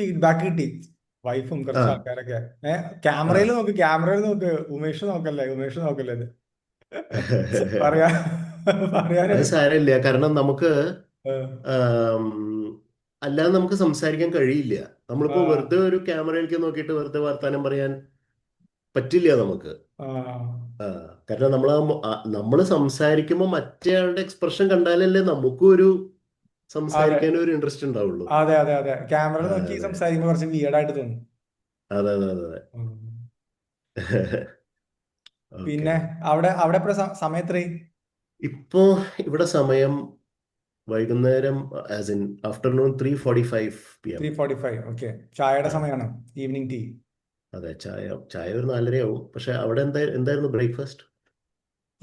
Feedback കിട്ടി. വൈഫും ആ കുറച്ച് ആൾക്കാരൊക്കെ ക്യാമറയിൽ നോക്ക് ഉമേഷ് നോക്കല്ലേ ഇത് പറയാ അത് പറയാനൊരു സാരമില്ല. കാരണം നമുക്ക് ഏഹ്, ആം, അല്ലാതെ നമുക്ക് സംസാരിക്കാൻ കഴിയില്ല. ആ, നമ്മളിപ്പോ വെറുതെ ഒരു ക്യാമറയിലേക്ക് നോക്കിയിട്ട് വെറുതെ വർത്താനം പറയാൻ പറ്റില്ല നമുക്ക്. ആ. ആ, കാരണം നമ്മൾ സംസാരിക്കുമ്പോൾ മറ്റേയാളുടെ എക്സ്പ്രഷൻ കണ്ടാലല്ലേ നമുക്കും ഒരു അതെ സംസാരിക്കാനും ഒരു ഇൻട്രസ്റ്റ് ഉണ്ടാവുള്ളൂ. അതെ അതെ അതെ ആ, ക്യാമറ നോക്കി അതെ സംസാരിക്കുമ്പോൾ കുറച്ച് വിയർഡായിട്ട് തോന്നും. അതെ അതെ അതെ. ഉം. ഓക്കെ. പിന്നെ അവിടെ അവിടെ എപ്പോഴാ സമയത്രേ? ഇപ്പോ ഇവിടെ സമയം വൈകുന്നേരം as in afternoon 3:45 PM. 3:45. Okay. ചായയുടെ ആ, സമയമാണ്, ഈവനിങ് ടീ. അതെ. ചായ ചായ ഒരു 4:30 ആവും. പക്ഷെ അവിടെ എന്തായിരുന്നു ബ്രേക്ക്ഫാസ്റ്റ്?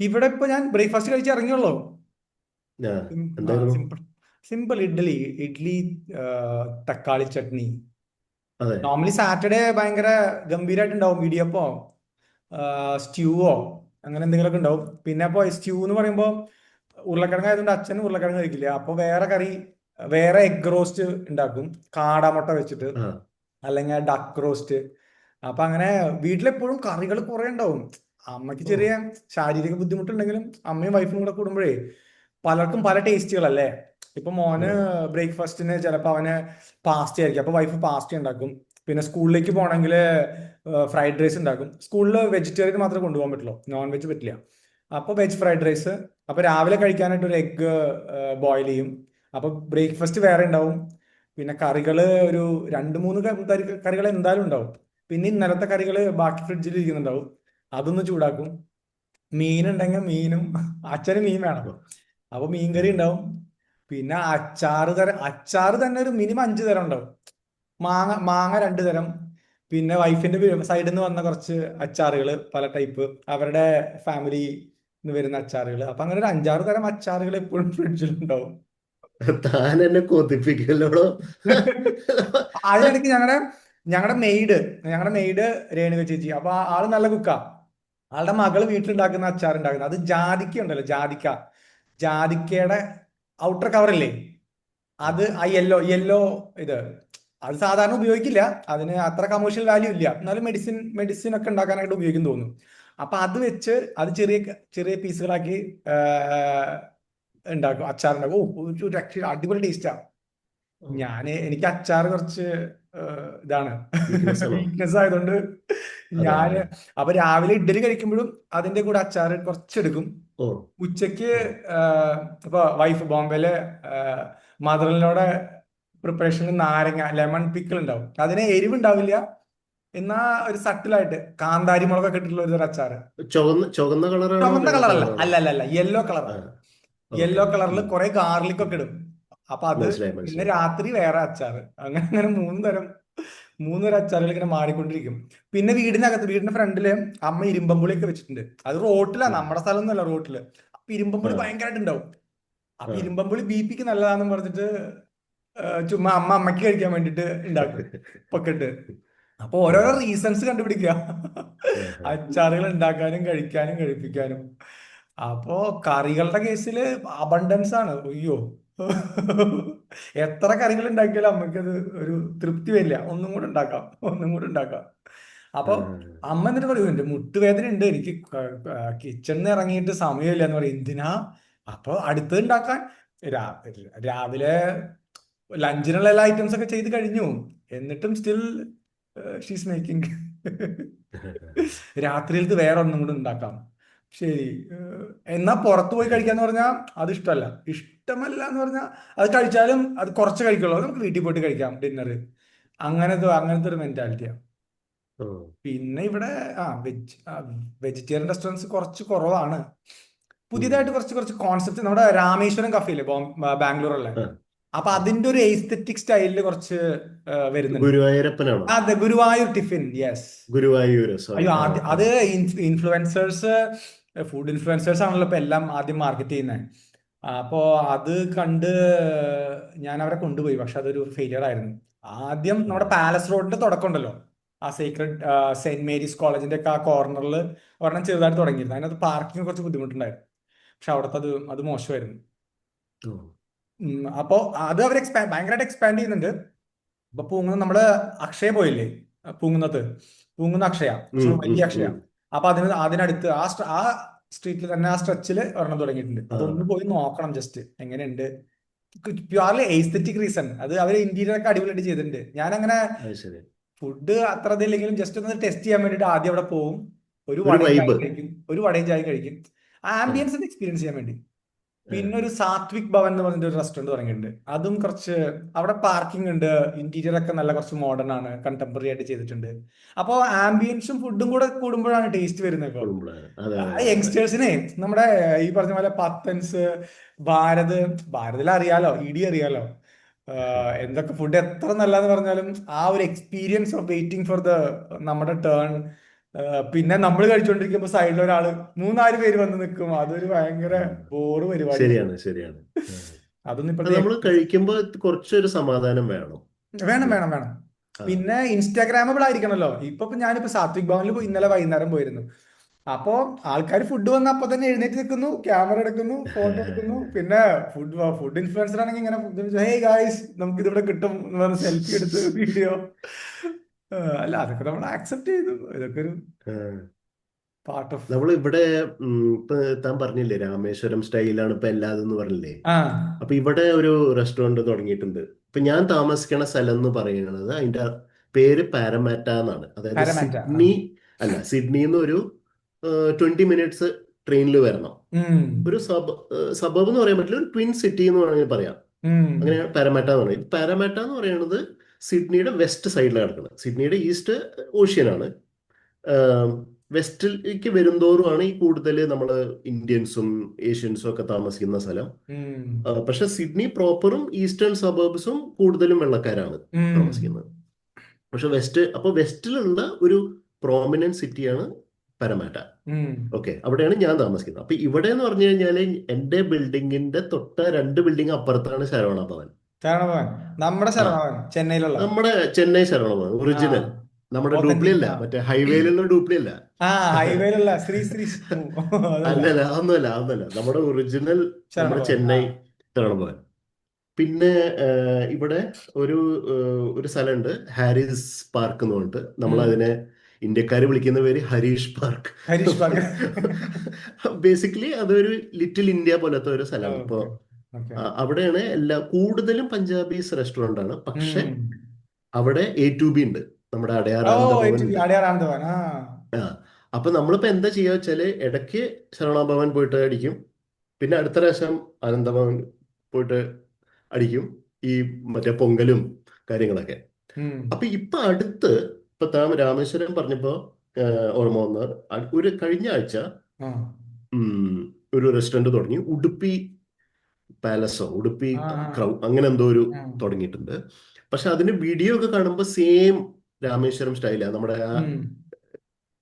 ഇവിടെ ഇപ്പൊ ഞാൻ ബ്രേക്ക്ഫാസ്റ്റ് കഴിച്ച് ഇറങ്ങിയുള്ളൂ. ആ, എന്തായിരുന്നു? Simple simple idli. ഇഡ്ഡലി, ആ, തക്കാളി ചട്നി. അതെ. നോർമലി സാറ്റർഡേ ഭയങ്കര ഗംഭീരമായിട്ടുണ്ടാവും, ഇടിയപ്പോ സ്റ്റ്യൂവോ അങ്ങനെ എന്തെങ്കിലുമൊക്കെ ഉണ്ടാവും. പിന്നെ അപ്പോൾ സ്റ്റ്യൂ എന്ന് പറയുമ്പോൾ ഉരുളക്കിഴങ്ങ് ആയതുകൊണ്ട് അച്ഛൻ ഉരുളക്കിഴങ്ങ് കഴിക്കില്ല. അപ്പോൾ വേറെ കറി, വേറെ എഗ് റോസ്റ്റ് ഉണ്ടാക്കും, കാടമുട്ട വെച്ചിട്ട്, ആ, അല്ലെങ്കിൽ ഡക്ക് റോസ്റ്റ്. അപ്പൊ അങ്ങനെ വീട്ടിലെപ്പോഴും കറികൾ കുറെ ഉണ്ടാവും. അമ്മയ്ക്ക് ഓ, ചെറിയ ശാരീരിക ബുദ്ധിമുട്ടുണ്ടെങ്കിലും അമ്മയും വൈഫും കൂടെ കൂടുമ്പോഴേ പലർക്കും പല ടേസ്റ്റുകളല്ലേ. ഇപ്പൊ മോന് അതെ. ബ്രേക്ക്ഫാസ്റ്റിന് ചിലപ്പോൾ അവന് പാസ്ത ആയിരിക്കും, അപ്പൊ വൈഫ് പാസ്ത ഉണ്ടാക്കും. പിന്നെ സ്കൂളിലേക്ക് പോകണമെങ്കിൽ ഫ്രൈഡ് റൈസ് ഉണ്ടാക്കും. സ്കൂളിൽ വെജിറ്റേറിയൻ മാത്രമേ കൊണ്ടുപോകാൻ പറ്റുള്ളൂ, നോൺ വെജ് പറ്റില്ല. അപ്പോൾ വെജ് ഫ്രൈഡ് റൈസ്. അപ്പൊ രാവിലെ കഴിക്കാനായിട്ട് ഒരു എഗ്ഗ് ബോയിൽ ചെയ്യും. അപ്പൊ ബ്രേക്ക്ഫാസ്റ്റ് വേറെ ഉണ്ടാവും. പിന്നെ കറികള് ഒരു രണ്ട് മൂന്ന് കറികൾ എന്തായാലും ഉണ്ടാവും. പിന്നെ ഇന്നലത്തെ കറികള് ബാക്കി ഫ്രിഡ്ജിൽ ഇരിക്കുന്നുണ്ടാവും, അതൊന്ന് ചൂടാക്കും. മീൻ ഉണ്ടെങ്കിൽ മീനും, അച്ഛന് മീൻ വേണം, ഓ, അപ്പൊ മീൻകറി ഉം. ഉണ്ടാവും. പിന്നെ അച്ചാറ് തന്നെ ഒരു മിനിമം 5 തരം ഉണ്ടാവും. മാങ്ങ മാങ്ങ 2 തരം. പിന്നെ വൈഫിന്റെ സൈഡിൽ നിന്ന് വന്ന കുറച്ച് അച്ചാറുകൾ, പല ടൈപ്പ്, അവരുടെ ഫാമിലി നിന്ന് വരുന്ന അച്ചാറുകൾ. അപ്പൊ അങ്ങനെ ഒരു 5-6 തരം അച്ചാറുകൾ എപ്പോഴും ഫ്രിഡ്ജിലുണ്ടാവും. താൻ എന്നെ കൊതിപ്പിക്കല്ലോടോ. അതിനിടയ്ക്ക് ഞങ്ങളുടെ മെയ്ഡ് രേണുക ചേച്ചി, അപ്പൊ ആള് നല്ല കുക്കാ. ആളുടെ മകള് വീട്ടിലുണ്ടാക്കുന്ന അച്ചാർ ഉണ്ടാക്കുന്നത്, അത് ജാതിക്ക ഉണ്ടല്ലോ, ജാതിക്കയുടെ ഔട്ടർ കവറില്ലേ, ആ, അത് ആ യെല്ലോ യെല്ലോ ഇത്, അത് സാധാരണ ഉപയോഗിക്കില്ല, അതിന് അത്ര കമേഴ്ഷ്യൽ വാല്യൂ ഇല്ല, എന്നാലും മെഡിസിൻ ഒക്കെ ഉണ്ടാക്കാനായിട്ട് ഉപയോഗിക്കും തോന്നുന്നു. അപ്പൊ അത് വെച്ച് അത് ചെറിയ ചെറിയ പീസുകളാക്കി ഉണ്ടാക്കും, അച്ചാറുണ്ടാക്കും. ഓ, ഒരു അടിപൊളി ടേസ്റ്റാ. ഓ, എനിക്ക് അച്ചാർ കുറച്ച് ഇതാണ്, വീക്ക്നെസ് ആണോ? വീക്ക്നെസ് ആയതുകൊണ്ട് അതെ ഞാന് അതെ. അപ്പൊ രാവിലെ ഇഡ്ഡലി കഴിക്കുമ്പോഴും അതിന്റെ കൂടെ അച്ചാർ കുറച്ചെടുക്കും. ഓ, ഉച്ചക്ക് ഓ, ഇപ്പൊ വൈഫ് ബോംബെയിലെ മദറിനോടെ പ്രിപ്പറേഷനിൽ നാരങ്ങ ലെമൺ പിക്കിൾ ഉണ്ടാവും, അതിന് എരിവുണ്ടാവില്ല, എന്നാ ഒരു സട്ടിലായിട്ട് കാന്താരി മുളകൊക്കെ ഇട്ടിട്ടുള്ള ഒരു അച്ചാറ്. ചുവന്ന കളറാണോ ചുമന്ന വെള്ള കളറല്ല, കളറാണോ? അല്ല അല്ല അല്ല, യെല്ലോ കളറാ. ആ, ഓക്കെ. യെല്ലോ കളറിൽ കുറെ ഗാർലിക് ഒക്കെ ഇടും. അപ്പൊ അത്, മനസ്സിലായി പിന്നെ മനസ്സിലായി. രാത്രി വേറെ അച്ചാറ്, അങ്ങനെ അങ്ങനെ 3 തരം അച്ചാറുകൾ ഇങ്ങനെ മാറിക്കൊണ്ടിരിക്കും. പിന്നെ വീടിന്റെ ഫ്രണ്ടില് അമ്മ ഇരുമ്പമ്പുളിയൊക്കെ വെച്ചിട്ടുണ്ട്. അത് റോട്ടിലാ, ഉം. നമ്മുടെ സ്ഥലമൊന്നുമല്ല, റോട്ടില്. അപ്പൊ ആ, ഇരുമ്പമ്പുളി ഭയങ്കരമായിട്ട് ഉണ്ടാവും. അപ്പൊ ആ. ഇരുമ്പമ്പുളി ബി.പിക്ക് നല്ലതാണെന്ന് പറഞ്ഞിട്ട് ചുമ്മാ അമ്മയ്ക്ക് കഴിക്കാൻ വേണ്ടിട്ട് ഉണ്ടാക്കും, പൊക്കിട്ട്. അപ്പൊ ഓരോരോ ആ, റീസൺസ് കണ്ടുപിടിക്കുക, ആ, ആ. അച്ചാറുകൾ ഉണ്ടാക്കാനും കഴിക്കാനും കഴിപ്പിക്കാനും. അപ്പോ കറികളുടെ കേസില് അബണ്ടൻസ് ആണ്, അയ്യോ. എത്ര കറികൾ ഉണ്ടാക്കിയാലും അമ്മയ്ക്കത് ഒരു തൃപ്തി വരില്ല, ഒന്നും കൂടെ ഉണ്ടാക്കാം. ആ. അപ്പൊ അമ്മ എന്നിട്ട് പറയും, എന്റെ മുട്ടുവേദന ഉണ്ട്, എനിക്ക് കിച്ചണിൽ നിന്ന് ഇറങ്ങിയിട്ട് സമയമില്ല എന്ന് പറയും. എന്തിനാ? അപ്പൊ അടുത്തത് ഉണ്ടാക്കാൻ. രാവിലെ ലഞ്ചിനുള്ള എല്ലാ ഐറ്റംസ് ഒക്കെ ചെയ്ത് കഴിഞ്ഞു, എന്നിട്ടും സ്റ്റിൽ ഷീസ് മേക്കിംഗ്. രാത്രിയിലത്ത് വേറെ ഒന്നും കൂടെ ഉണ്ടാക്കാം. ശരി. എന്നാ പുറത്തു പോയി കഴിക്കാന്ന് പറഞ്ഞാൽ അത് ഇഷ്ടമല്ല. ഇഷ്ടമല്ല എന്ന് പറഞ്ഞാൽ അത് കഴിച്ചാലും അത് കുറച്ച് കഴിക്കുള്ളൂ, അത് നമുക്ക് വീട്ടിൽ പോയിട്ട് കഴിക്കാം ഡിന്നർ. അങ്ങനത്തെ ഒരു മെന്റാലിറ്റിയാണ്. ഓ, പിന്നെ ഇവിടെ വെജിറ്റേറിയൻ റെസ്റ്റോറൻറ്റ്സ് കുറച്ച് കുറവാണ്. ഉം. പുതിയതായിട്ട് കുറച്ച് കുറച്ച് കോൺസെപ്റ്റ്, നമ്മുടെ രാമേശ്വരം കഫേയില്ലേ ബാംഗ്ലൂറുള്ള, ആ, അപ്പൊ ആ. അതിന്റെ ഒരു എസ്തെറ്റിക് സ്റ്റൈലിൽ കുറച്ച് വരുന്നുണ്ട്. ഗുരുവായൂരപ്പനാണോ? അതെ, ഗുരുവായൂർ ടിഫിൻ, യെസ്. ഗുരുവായൂര്, അയ്യോ, സോറി. ആ, ആദ്യം ആ. അത് ഇൻഫ്ലുവൻസേഴ്സ്, ഫുഡ് ഇൻഫ്ലുവൻസേഴ്സ് ആണല്ലോ ഇപ്പൊ എല്ലാം ആദ്യം മാർക്കറ്റ് ചെയ്യുന്നത്. അപ്പോ അത് കണ്ട് ഞാൻ അവരെ കൊണ്ടുപോയി, പക്ഷെ അതൊരു ഫെയിലിയർ ആയിരുന്നു. ആദ്യം ഓ, നമ്മുടെ പാലസ് റോഡിന്റെ തുടക്കം ഉണ്ടല്ലോ, ആ സീക്രട്ട് സെന്റ് മേരീസ് കോളേജിന്റെ ഒക്കെ ആ കോർണറിൽ ഒരെണ്ണം ചെറുതായിട്ട് തുടങ്ങിയിരുന്നു. അതിനകത്ത് പാർക്കിംഗ് കുറച്ച് ബുദ്ധിമുട്ടുണ്ടായിരുന്നു, പക്ഷെ അവിടുത്തെ അത് മോശമായിരുന്നു. ഓ. അപ്പോ അത് അവർ ഭയങ്കരമായിട്ട് എക്സ്പാൻഡ് ചെയ്യുന്നുണ്ട്. അപ്പൊ പൂങ്ങുന്ന നമ്മള് അക്ഷയ പോയില്ലേ, പൂങ്ങുന്നത്, പൂങ്ങുന്ന അക്ഷയ, ഉം, ഉം, വലിയ അക്ഷയ. ഉം. അപ്പൊ അതിനടുത്ത് ആ സ്ട്രീറ്റിൽ തന്നെ ആ സ്ട്രെച്ചിൽ ഒരെണ്ണം തുടങ്ങിയിട്ടുണ്ട്. ആ അതൊന്ന് പോയി നോക്കണം ജസ്റ്റ് എങ്ങനെയുണ്ട്. പ്യുവർലി എസ്തെറ്റിക് റീസൺ, അത് അവർ ഇന്റീരിയർ ഒക്കെ അടിപൊളിയായിട്ട് ചെയ്തിട്ടുണ്ട്. ഞാൻ അങ്ങനെ അത് ശരി. ഫുഡ് അത്ര ഇതില്ലെങ്കിലും ജസ്റ്റ് ഒന്ന് ടെസ്റ്റ് ചെയ്യാൻ വേണ്ടിയിട്ട് ആദ്യം അവിടെ പോവും, ഒരു ഒരു വടയും ചായ വൈബ്. കഴിക്കും, ഒരു വടയും ചായ കഴിക്കും, ആ ആ ആംബിയൻസ് ഒന്ന് എക്സ്പീരിയൻസ് ചെയ്യാൻ വേണ്ടി. ആ പിന്നെ ഒരു സാത്വിക് ഭവൻ എന്ന് പറഞ്ഞിട്ട് ഒരു റെസ്റ്റോറന്റ് തുടങ്ങിയിട്ടുണ്ട്. അതും കുറച്ച്, അവിടെ പാർക്കിംഗ് ഉണ്ട്, ഇന്റീരിയർ ഒക്കെ നല്ല കുറച്ച് മോഡേൺ ആണ്, കണ്ടംപററി ആയിട്ട് ചെയ്തിട്ടുണ്ട്. അപ്പോൾ ആംബിയൻസും ഫുഡും കൂടെ കൂടുമ്പോഴാണ് ടേസ്റ്റ് വരുന്നത്. ഇപ്പോൾ കുടുംബമാണ്. അതെ അതെ അതെ അതെ. യങ്സ്റ്റേഴ്സിനെ നമ്മുടെ ഈ പറഞ്ഞ പോലെ പത്തൻസ്, ഭാരത്, ഭാരതിൽ അറിയാലോ, ഇഡി അറിയാലോ, എന്തൊക്കെ ഫുഡ് എത്ര നല്ലതെന്ന് പറഞ്ഞാലും ആ ഒരു എക്സ്പീരിയൻസ് ഓഫ് വെയിറ്റിംഗ് ഫോർ നമ്മുടെ ടേൺ. പിന്നെ നമ്മൾ കഴിച്ചുകൊണ്ടിരിക്കുമ്പോൾ സൈഡിൽ ഒരാള് 3-4 പേര് വന്ന് നിൽക്കും, അതൊരു ഭയങ്കര ആ, ബോറ് പരിപാടിയാണ്. ശരിയാണ് ശരിയാണ്. ആ. അതൊന്നും അത് ഇപ്പോഴത്തെ നമ്മൾ കഴിക്കുമ്പോൾ കുറച്ചൊരു സമാധാനം വേണം. വേണം അല്ലേ? വേണം വേണം. ആ പിന്നെ ഇൻസ്റ്റാഗ്രാമബിൾ ആയിരിക്കണമല്ലോ. ഇപ്പൊ ഞാനിപ്പോ സാത്വിക് ഭവനിൽ ഇന്നലെ വൈകുന്നേരം പോയിരുന്നു. അപ്പോ ആൾക്കാർ ഫുഡ് വന്ന അപ്പൊ തന്നെ എഴുന്നേറ്റ് നിൽക്കുന്നു, ക്യാമറ എടുക്കുന്നു, ഫോട്ടോ എടുക്കുന്നു. പിന്നെ ഫുഡ് ഇൻഫ്ലുവൻസർ ആണെങ്കിൽ ഇങ്ങനെ ഹേ ഗായ്സ് നമുക്ക് ഇതിവിടെ കിട്ടും എന്ന് പറഞ്ഞ് സെൽഫി എടുത്ത് വീഡിയോ. അല്ല, അതൊക്കെ നമ്മൾ ആക്സെപ്റ്റ് ചെയ്തു, ഇതൊക്കെ ഒരു ആ. Part of. നമ്മൾ ഇവിടെ ഇപ്പൊ താൻ പറഞ്ഞില്ലേ രാമേശ്വരം സ്റ്റൈലാണ് ഇപ്പൊ എല്ലാതും എന്ന് പറഞ്ഞില്ലേ. ആ, അപ്പൊ ഇവിടെ ഒരു റെസ്റ്റോറന്റ് തുടങ്ങിയിട്ടുണ്ട്. ഇപ്പൊ ഞാൻ താമസിക്കണ സ്ഥലം എന്ന് പറയുന്നത് അതിന്റെ പേര് പാരമാറ്റ എന്നാണ്. അതായത് പാരമാറ്റ. ആ. സിഡ്നി, അല്ല സിഡ്നിന്ന് ഒരു 20 മിനിറ്റ്സ് ട്രെയിനിൽ വരണം. ഉം. ഒരു സബബ് എന്ന് പറയാൻ പറ്റില്ല, ഒരു ട്വിൻ സിറ്റി എന്ന് വേണമെങ്കിൽ പറയാം. ഉം. അങ്ങനെയാണ് പാരമാറ്റ എന്ന് പറയുന്നത്. പാരമാറ്റ എന്ന് പറയുന്നത് സിഡ്നിയുടെ വെസ്റ്റ് സൈഡിലാണ് കിടക്കുന്നത്. സിഡ്നിയുടെ ഈസ്റ്റ് ഓഷ്യനാണ്. വെസ്റ്റിലേക്ക് വരുംതോറുമാണ് ഈ കൂടുതൽ നമ്മൾ ഇന്ത്യൻസും ഏഷ്യൻസും ഒക്കെ താമസിക്കുന്ന സ്ഥലം. ഉം. പക്ഷെ സിഡ്നി പ്രോപ്പറും ഈസ്റ്റേൺ സബർബ്സും കൂടുതലും വെള്ളക്കാരാണ് ഉം. താമസിക്കുന്നത്. പക്ഷെ അപ്പോൾ വെസ്റ്റിലുള്ള ഒരു പ്രോമിനന്റ് സിറ്റിയാണ് പരമാറ്റ. ഉം. ഓക്കെ, അവിടെയാണ് ഞാൻ താമസിക്കുന്നത്. അപ്പൊ ഇവിടെ എന്ന് പറഞ്ഞു കഴിഞ്ഞാല് എന്റെ ബിൽഡിങ്ങിന്റെ തൊട്ട 2 ബിൽഡിംഗ് അപ്പുറത്താണ് ശരവണ ഭവൻ. ശരണഭവൻ, നമ്മുടെ ആ, ശരണഭവൻ ചെന്നൈയിലുള്ള. നമ്മുടെ ചെന്നൈ ശരവണ ഭവൻ ആ, ഒറിജിനൽ, നമ്മുടെ ഡ്യൂപ്ലി ഓതന്റിക്. അല്ല, ആ, മറ്റേ ഹൈവേയിലുള്ള ഡ്യൂപ്ലി അല്ല. ആ, ഹൈവേയിലുള്ള ശ്രീ ശ്രീ അതല്ല, അല്ലല്ല, അതൊന്നുമല്ല, നമ്മുടെ ഒറിജിനൽ, നമ്മുടെ ശരണഭവൻ. ആ. ചെന്നൈ ശരവണ ഭവൻ. പിന്നെ ഇവിടെ ഒരു ഒരു സ്ഥലമുണ്ട്, ഹാരിസ് പാർക്ക് എന്ന് പറഞ്ഞിട്ട്. നമ്മൾ ഉം. അതിനെ ഇന്ത്യക്കാർ വിളിക്കുന്ന പേര് Harish park. Harish park. Basically അതൊരു ലിറ്റിൽ ഇന്ത്യ പോലത്തെ ഒരു സ്ഥലമാണ്. ഇപ്പോൾ ഓക്കെ ഓക്കെ. അവിടെയാണ് കൂടുതലും പഞ്ചാബീസ് റെസ്റ്റോറൻ്റ് ആണ്. പക്ഷെ ഉം. അവിടെ A2B ഉണ്ട്, നമ്മുടെ അടയാർ ഓ, ആനന്ദഭവൻ ഉണ്ട്. അടയാർ ആനന്ദവൻ. ആ. ആ, അപ്പൊ നമ്മളിപ്പോ എന്താ ചെയ്യാ വെച്ചാല് ഇടയ്ക്ക് ശരണഭവൻ പോയിട്ട് അടിക്കും, പിന്നെ അടുത്ത പ്രാവശ്യം ആനന്ദഭവൻ പോയിട്ട് അടിക്കും, ഈ മറ്റേ പൊങ്കലും കാര്യങ്ങളൊക്കെ. ഉം. അപ്പൊ ഇപ്പൊ താൻ രാമേശ്വരം പറഞ്ഞപ്പോ ഓർമ്മ വന്ന ഒരു കഴിഞ്ഞ ആഴ്ച ആ. ഉം, ഒരു റെസ്റ്റോറന്റ് തുടങ്ങി, ഉടുപ്പി പാലസോ ഉടുപ്പി ആ. ആ. ക്രൗ അങ്ങനെ എന്തോ ഒരു ഉം. തുടങ്ങിയിട്ടുണ്ട്. പക്ഷെ അതിന്റെ വീഡിയോ ഒക്കെ കാണുമ്പോൾ സെയിം രാമേശ്വരം സ്റ്റൈലാണ്. നമ്മുടെ ഉം.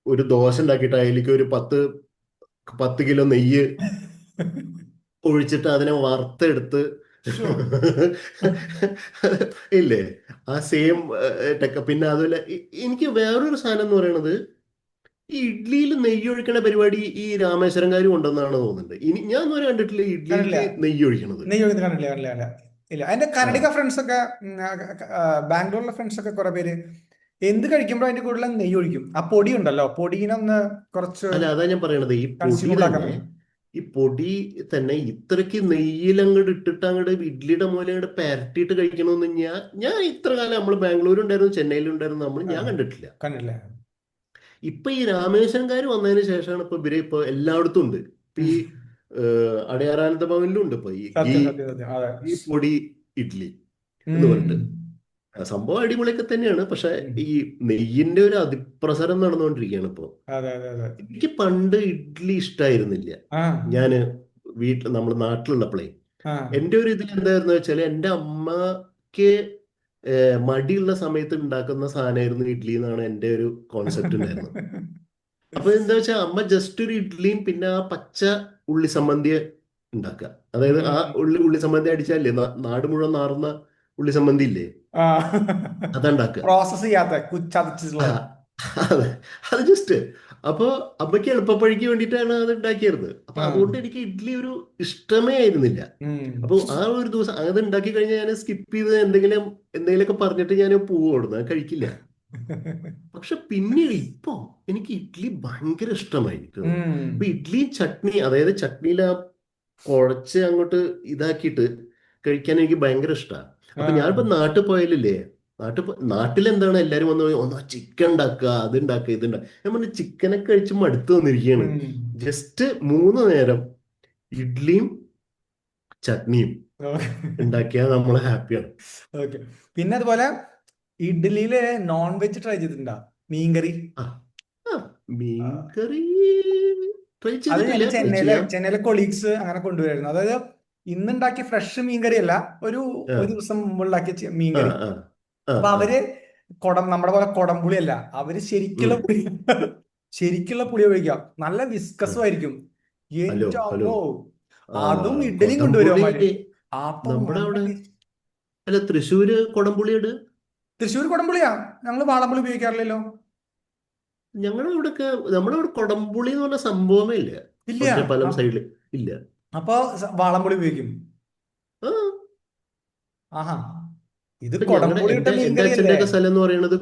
ഒരു ദോശ ഉണ്ടാക്കിയിട്ട് അതിലേക്ക് ഒരു 10 കിലോ നെയ്യ് ഒഴിച്ചിട്ട് അതിനെ വറുത്തെടുത്ത് ഷോ. ഇല്ലേ, ആ സെയിം ടെക്ക. പിന്നെ അതുപോലെ എനിക്ക് വേറൊരു സാധനം എന്ന് പറയുന്നത്, ഈ ഇഡ്ലിയിൽ നെയ്യ് ഒഴിക്കണ പരിപാടി ഈ രാമേശ്വരംകാർ കൊണ്ടുവന്നാണ് തോന്നുന്നുണ്ട്. ഞാൻ ഒന്നും കണ്ടിട്ടില്ല ഇഡ്ലിയിൽ കണ്ടില്ല, നെയ്യ് ഒഴിക്കണത്. നെയ്യ് ഒഴിക്കുന്നത് കണ്ടില്ല കണ്ടില്ല കണ്ടില്ല. ഇല്ല, എന്റെ ആ കന്നഡിക ഫ്രണ്ട്സ് ഒക്കെ, ബാംഗ്ലൂരിലെ ഫ്രണ്ട്സ് ഒക്കെ കുറെ പേര് എന്ത് കഴിക്കുമ്പോൾ അതിന്റെ കൂടുതൽ നെയ്യ് ഒഴിക്കും. ആ പൊടി ഉണ്ടല്ലോ, പൊടിയിനൊന്ന് കുറച്ച് അല്ല, അതാ ഞാൻ പറയണത്, കൺസ്യൂമബിൾ ആക്കാൻ വേണ്ടി. ഈ പൊടി തന്നെ ഇത്രയ്ക്ക് നെയ്യിലങ്ങോട്ട് ഇട്ടിട്ട് അങ്ങോട്ട് ഇഡ്ലിയുടെ മൂലം അങ്ങോട്ട് പരട്ടിയിട്ട് കഴിക്കണമെന്ന് ഞാൻ ഇത്ര കാലം നമ്മൾ ബാംഗ്ലൂരുണ്ടായിരുന്നു, ചെന്നൈയിലുണ്ടായിരുന്നു, ആ, ഞാൻ കണ്ടിട്ടില്ല. കണ്ടില്ല. ഇപ്പൊ ഈ രാമേശ്വരംകാർ വന്നതിന് ശേഷമാണ് ഇപ്പൊ എല്ലായിടത്തും ഉണ്ട്. ഇപ്പൊ ഈ അടയാറാനന്ദ ഭവനിലും ഉണ്ട് ഇപ്പൊ സത്യം സത്യം സത്യം. അതെ. ഈ പൊടി ഇഡ്ലി എന്ന് ഉം. പറഞ്ഞിട്ട്. സംഭവം അടിപൊളിയൊക്കെ തന്നെയാണ്. പക്ഷെ ഉം. ഈ നെയ്യിന്റെ ഒരു അതിപ്രസരം നടന്നുകൊണ്ടിരിക്കുകയാണ് ഇപ്പൊ. അതെ അതെ അതെ. എനിക്ക് പണ്ട് ഇഡ്ലി ഇഷ്ടായിരുന്നില്ല. ആ. ഞാന് നമ്മുടെ നാട്ടിലുള്ളപ്പോഴേ ആ. എൻ്റെ ഒരു ഇതിൽ എന്തായിരുന്നു വെച്ചാൽ, എൻ്റെ അമ്മക്ക് മടിയുള്ള സമയത്ത് ഉണ്ടാക്കുന്ന സാധനമായിരുന്നു ഇഡ്ഡലി എന്നാണ് എൻ്റെ ഒരു കോൺസെപ്റ്റ് ഉണ്ടായിരുന്നത്. അപ്പൊ എന്താ വെച്ചാൽ അമ്മ ജസ്റ്റ് ഒരു ഇഡ്ഡലിയും പിന്നെ ആ പച്ച ഉള്ളി സമ്മന്തി ഉണ്ടാക്കുക. അതായത് ആ ഉം. ഉള്ളി സമ്മന്തി അടിച്ചാലേ നാട് മുഴുവൻ നാറുന്ന ഉള്ളി സമ്മന്തി ഇല്ലേ, ആ. അതുണ്ടാക്കുക. പ്രോസസ് ചെയ്യാത്ത ആ, ചതച്ചിട്ടുള്ളത്. അതെ, അത് ജസ്റ്റ് അപ്പൊ അമ്മയ്ക്ക് എളുപ്പപ്പഴിക്ക് വേണ്ടിയിട്ടാണ് അത് ഉണ്ടാക്കിയത്. അപ്പൊ ആ അതുകൊണ്ട് എനിക്ക് ഇഡ്ഡലി ഒരു ഇഷ്ടമേ ആയിരുന്നില്ല. ഉം. അപ്പൊ ആ ഒരു ദിവസം അത് ഉണ്ടാക്കി കഴിഞ്ഞാൽ ഞാൻ സ്കിപ്പ് ചെയ്ത് എന്തെങ്കിലുമൊക്കെ പറഞ്ഞിട്ട് ഞാൻ പോവുകയായിരുന്നു, ഞാൻ കഴിക്കില്ല. പക്ഷെ പിന്നീട് ഇപ്പോ എനിക്ക് ഇഡ്ഡലി ഭയങ്കര ഇഷ്ടമായിരിക്കുന്നു. ഉം. അപ്പൊ ഇഡ്ഡലി ചട്നി, അതായത് ചട്നിയിൽ ആ കുഴച്ച് അങ്ങോട്ട് ഇതാക്കിയിട്ട് കഴിക്കാൻ എനിക്ക് ഭയങ്കര ഇഷ്ടമാണ്. അപ്പൊ ഞാനിപ്പോ ആ നാട്ടിൽ പോയാലില്ലേ, നാട്ടിലെന്താണ് എല്ലാരും വന്ന് ഒന്ന് ചിക്കൻ ഉണ്ടാക്കുക, അത് ഉണ്ടാക്കുക, ഇത് ഉണ്ടാക്കുക. ഞാൻ പറഞ്ഞു ചിക്കനൊക്കെ കഴിച്ച് മടുത്ത് വന്നിരിക്കുകയാണ്. ഉം. ജസ്റ്റ് 3 നേരം ഇഡ്ഡലിയും ചട്നിയും ഉണ്ടാക്കിയാൽ നമ്മൾ ഹാപ്പിയാണ്. ഓക്കെ. പിന്നെ അതുപോലെ ഇഡ്ഡലിയില് നോൺ വെജ് ട്രൈ ചെയ്തിട്ടുണ്ടോ? മീൻകറി. ആ ആ ആ, മീൻകറി ട്രൈ അത് ചെയ്തിട്ടില്ല, എന്റെ ട്രൈ ചെന്നൈയിലെ ചെയ്യാം. ചെന്നൈയിലെ കൊളീഗ്സ് അങ്ങനെ കൊണ്ടുവരുന്നു. അതായത് ഇന്നുണ്ടാക്കിയ ഫ്രഷ് മീൻകറി അല്ല, ഒരു ആ ഒരു ദിവസം മുമ്പുണ്ടാക്കിയ ആ മീൻകറി. ആ ആ അപ്പൊ ആ അവര് നമ്മുടെ പോലെ കൊടംപുളി അല്ല, അവര് ഉം, ശരിക്കുള്ള പുളി ഉപയോഗിക്കാം. നല്ല ആ. വിസ്കസും ആയിരിക്കും. ഹലോ എന്റെ ഹലോ അമ്മോ, ആ അതും ഇഡ്ഡലിയും കൊണ്ടുവരും കൊടംപുളി അവന്മാര്. അപ്പൊ നമ്മുടെ നല്ല അവിടെ, ടേസ്റ്റ്. അല്ല തൃശ്ശൂര് കൊടംപുളിയുണ്ട്. തൃശ്ശൂർ കൊടംപുളിയാ, ഞങ്ങള് വാളംപുളി ഉപയോഗിക്കാറില്ലല്ലോ. ഞങ്ങളുടെ ഇവിടെയൊക്കെ, നമ്മുടെ ഇവിടെ കൊടംപുളി എന്ന് പറഞ്ഞ സംഭവമേ ഇല്ല. ഇല്ല. ഒറ്റപ്പാലം സൈഡില് ഇല്ല. അപ്പൊ വാളംപുളി ഉപയോഗിക്കും. ആ ആഹാ, ഇത് ഇപ്പൊ ഞങ്ങളുടെ കൊടംപുളി ഇട്ട എന്റെ മീൻകറി അച്ഛന്റെ അല്ലേ? ഒക്കെ സ്ഥലം എന്ന് പറയുന്നത്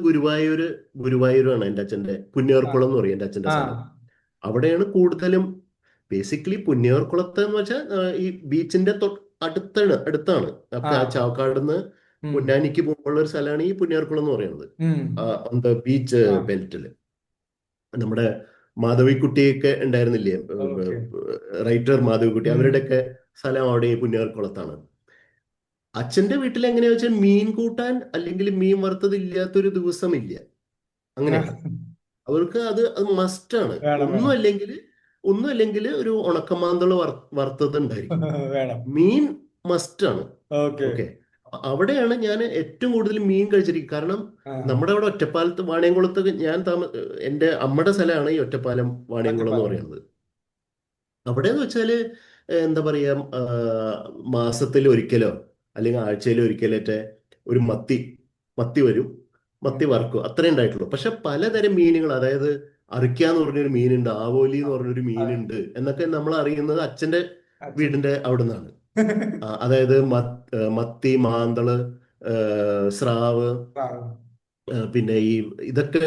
ഗുരുവായൂരാണ്. എന്റെ അച്ഛന്റെ ആ പുന്നേർക്കുളം എന്ന് പറയും എന്റെ അച്ഛന്റെ ആ സ്ഥലം. അവിടെയാണ് കൂടുതലും. ബേസിക്കലി പുന്നേർക്കുളത്ത് എന്ന് വെച്ചാൽ ഈ ബീച്ചിന്റെ അടുത്താണ്. ആ അപ്പൊ ആ ചാവക്കാട് നിന്ന് ഉം പൊന്നാനിക്ക് പോകുമ്പോൾ ഒരു സ്ഥലമാണ് ഈ പുന്നേർക്കുളം എന്ന് പറയുന്നത്. ഉം ഓൺ ദ ബീച്ച് ആ ബെൽറ്റില്. നമ്മുടെ മാധവിക്കുട്ടിയൊക്കെ ഉണ്ടായിരുന്നില്ലേ, ഓക്കെ. റൈറ്റർ മാധവിക്കുട്ടി, ഉം അവരുടെയൊക്കെ സ്ഥലം അവിടെ ഈ പുന്നേർക്കുളത്താണ്. അച്ഛന്റെ വീട്ടിൽ എങ്ങനെയാ വെച്ചാൽ മീൻ കൂട്ടാൻ അല്ലെങ്കിൽ മീൻ വറുത്തത് ഇല്ലാത്തൊരു ദിവസമില്ല. ആ, അങ്ങനെയാണ്. അവർക്ക് അത് മസ്റ്റാണ്. വേണം ഒന്നും വേണം അല്ലെങ്കിൽ ഒന്നും അല്ലെങ്കിൽ ഒരു ഉണക്കമാന്തൾ വറുത്തത് ഉണ്ടായിരിക്കും. വേണം. മീൻ മസ്റ്റാണ്. ഓക്കെ. ഓക്കെ. അവിടെയാണ് ഞാൻ ഏറ്റവും കൂടുതൽ മീൻ കഴിച്ചിരിക്കുന്നത്. കാരണം ആ നമ്മുടെ അവിടെ ഒറ്റപ്പാലത്ത് വാണിയംകുളത്ത് എൻ്റെ അമ്മയുടെ സ്ഥലമാണ് ഈ ഒറ്റപ്പാലം വാണിയംകുളം എന്ന് ഒറ്റപ്പാലം. പറയുന്നത്. അവിടെ എന്ന് വെച്ചാൽ എന്താ പറയാ, മാസത്തിൽ ഒരിക്കലോ അല്ലെങ്കിൽ ആഴ്ചയിൽ ഒരിക്കലൊക്കെ ഒരു മത്തി മത്തി വരും, ഉം. മത്തി വറക്കും, അത്രേ ഉണ്ടായിട്ടുള്ളൂ. പക്ഷെ പലതരം മീനുകൾ, അതായത് അറിക്ക എന്ന് പറഞ്ഞൊരു മീനുണ്ട്, ആവോലി ആ, എന്ന് പറഞ്ഞൊരു അതെ. മീനുണ്ട് എന്നൊക്കെ നമ്മൾ അറിയുന്നത് അച്ഛന്റെ അച്ഛൻ. വീടിന്റെ അവിടെ നിന്നാണ്. അതായത് മത്തി, മാന്തള്, സ്രാവ്, ആ. പിന്നെ ഇതൊക്കെ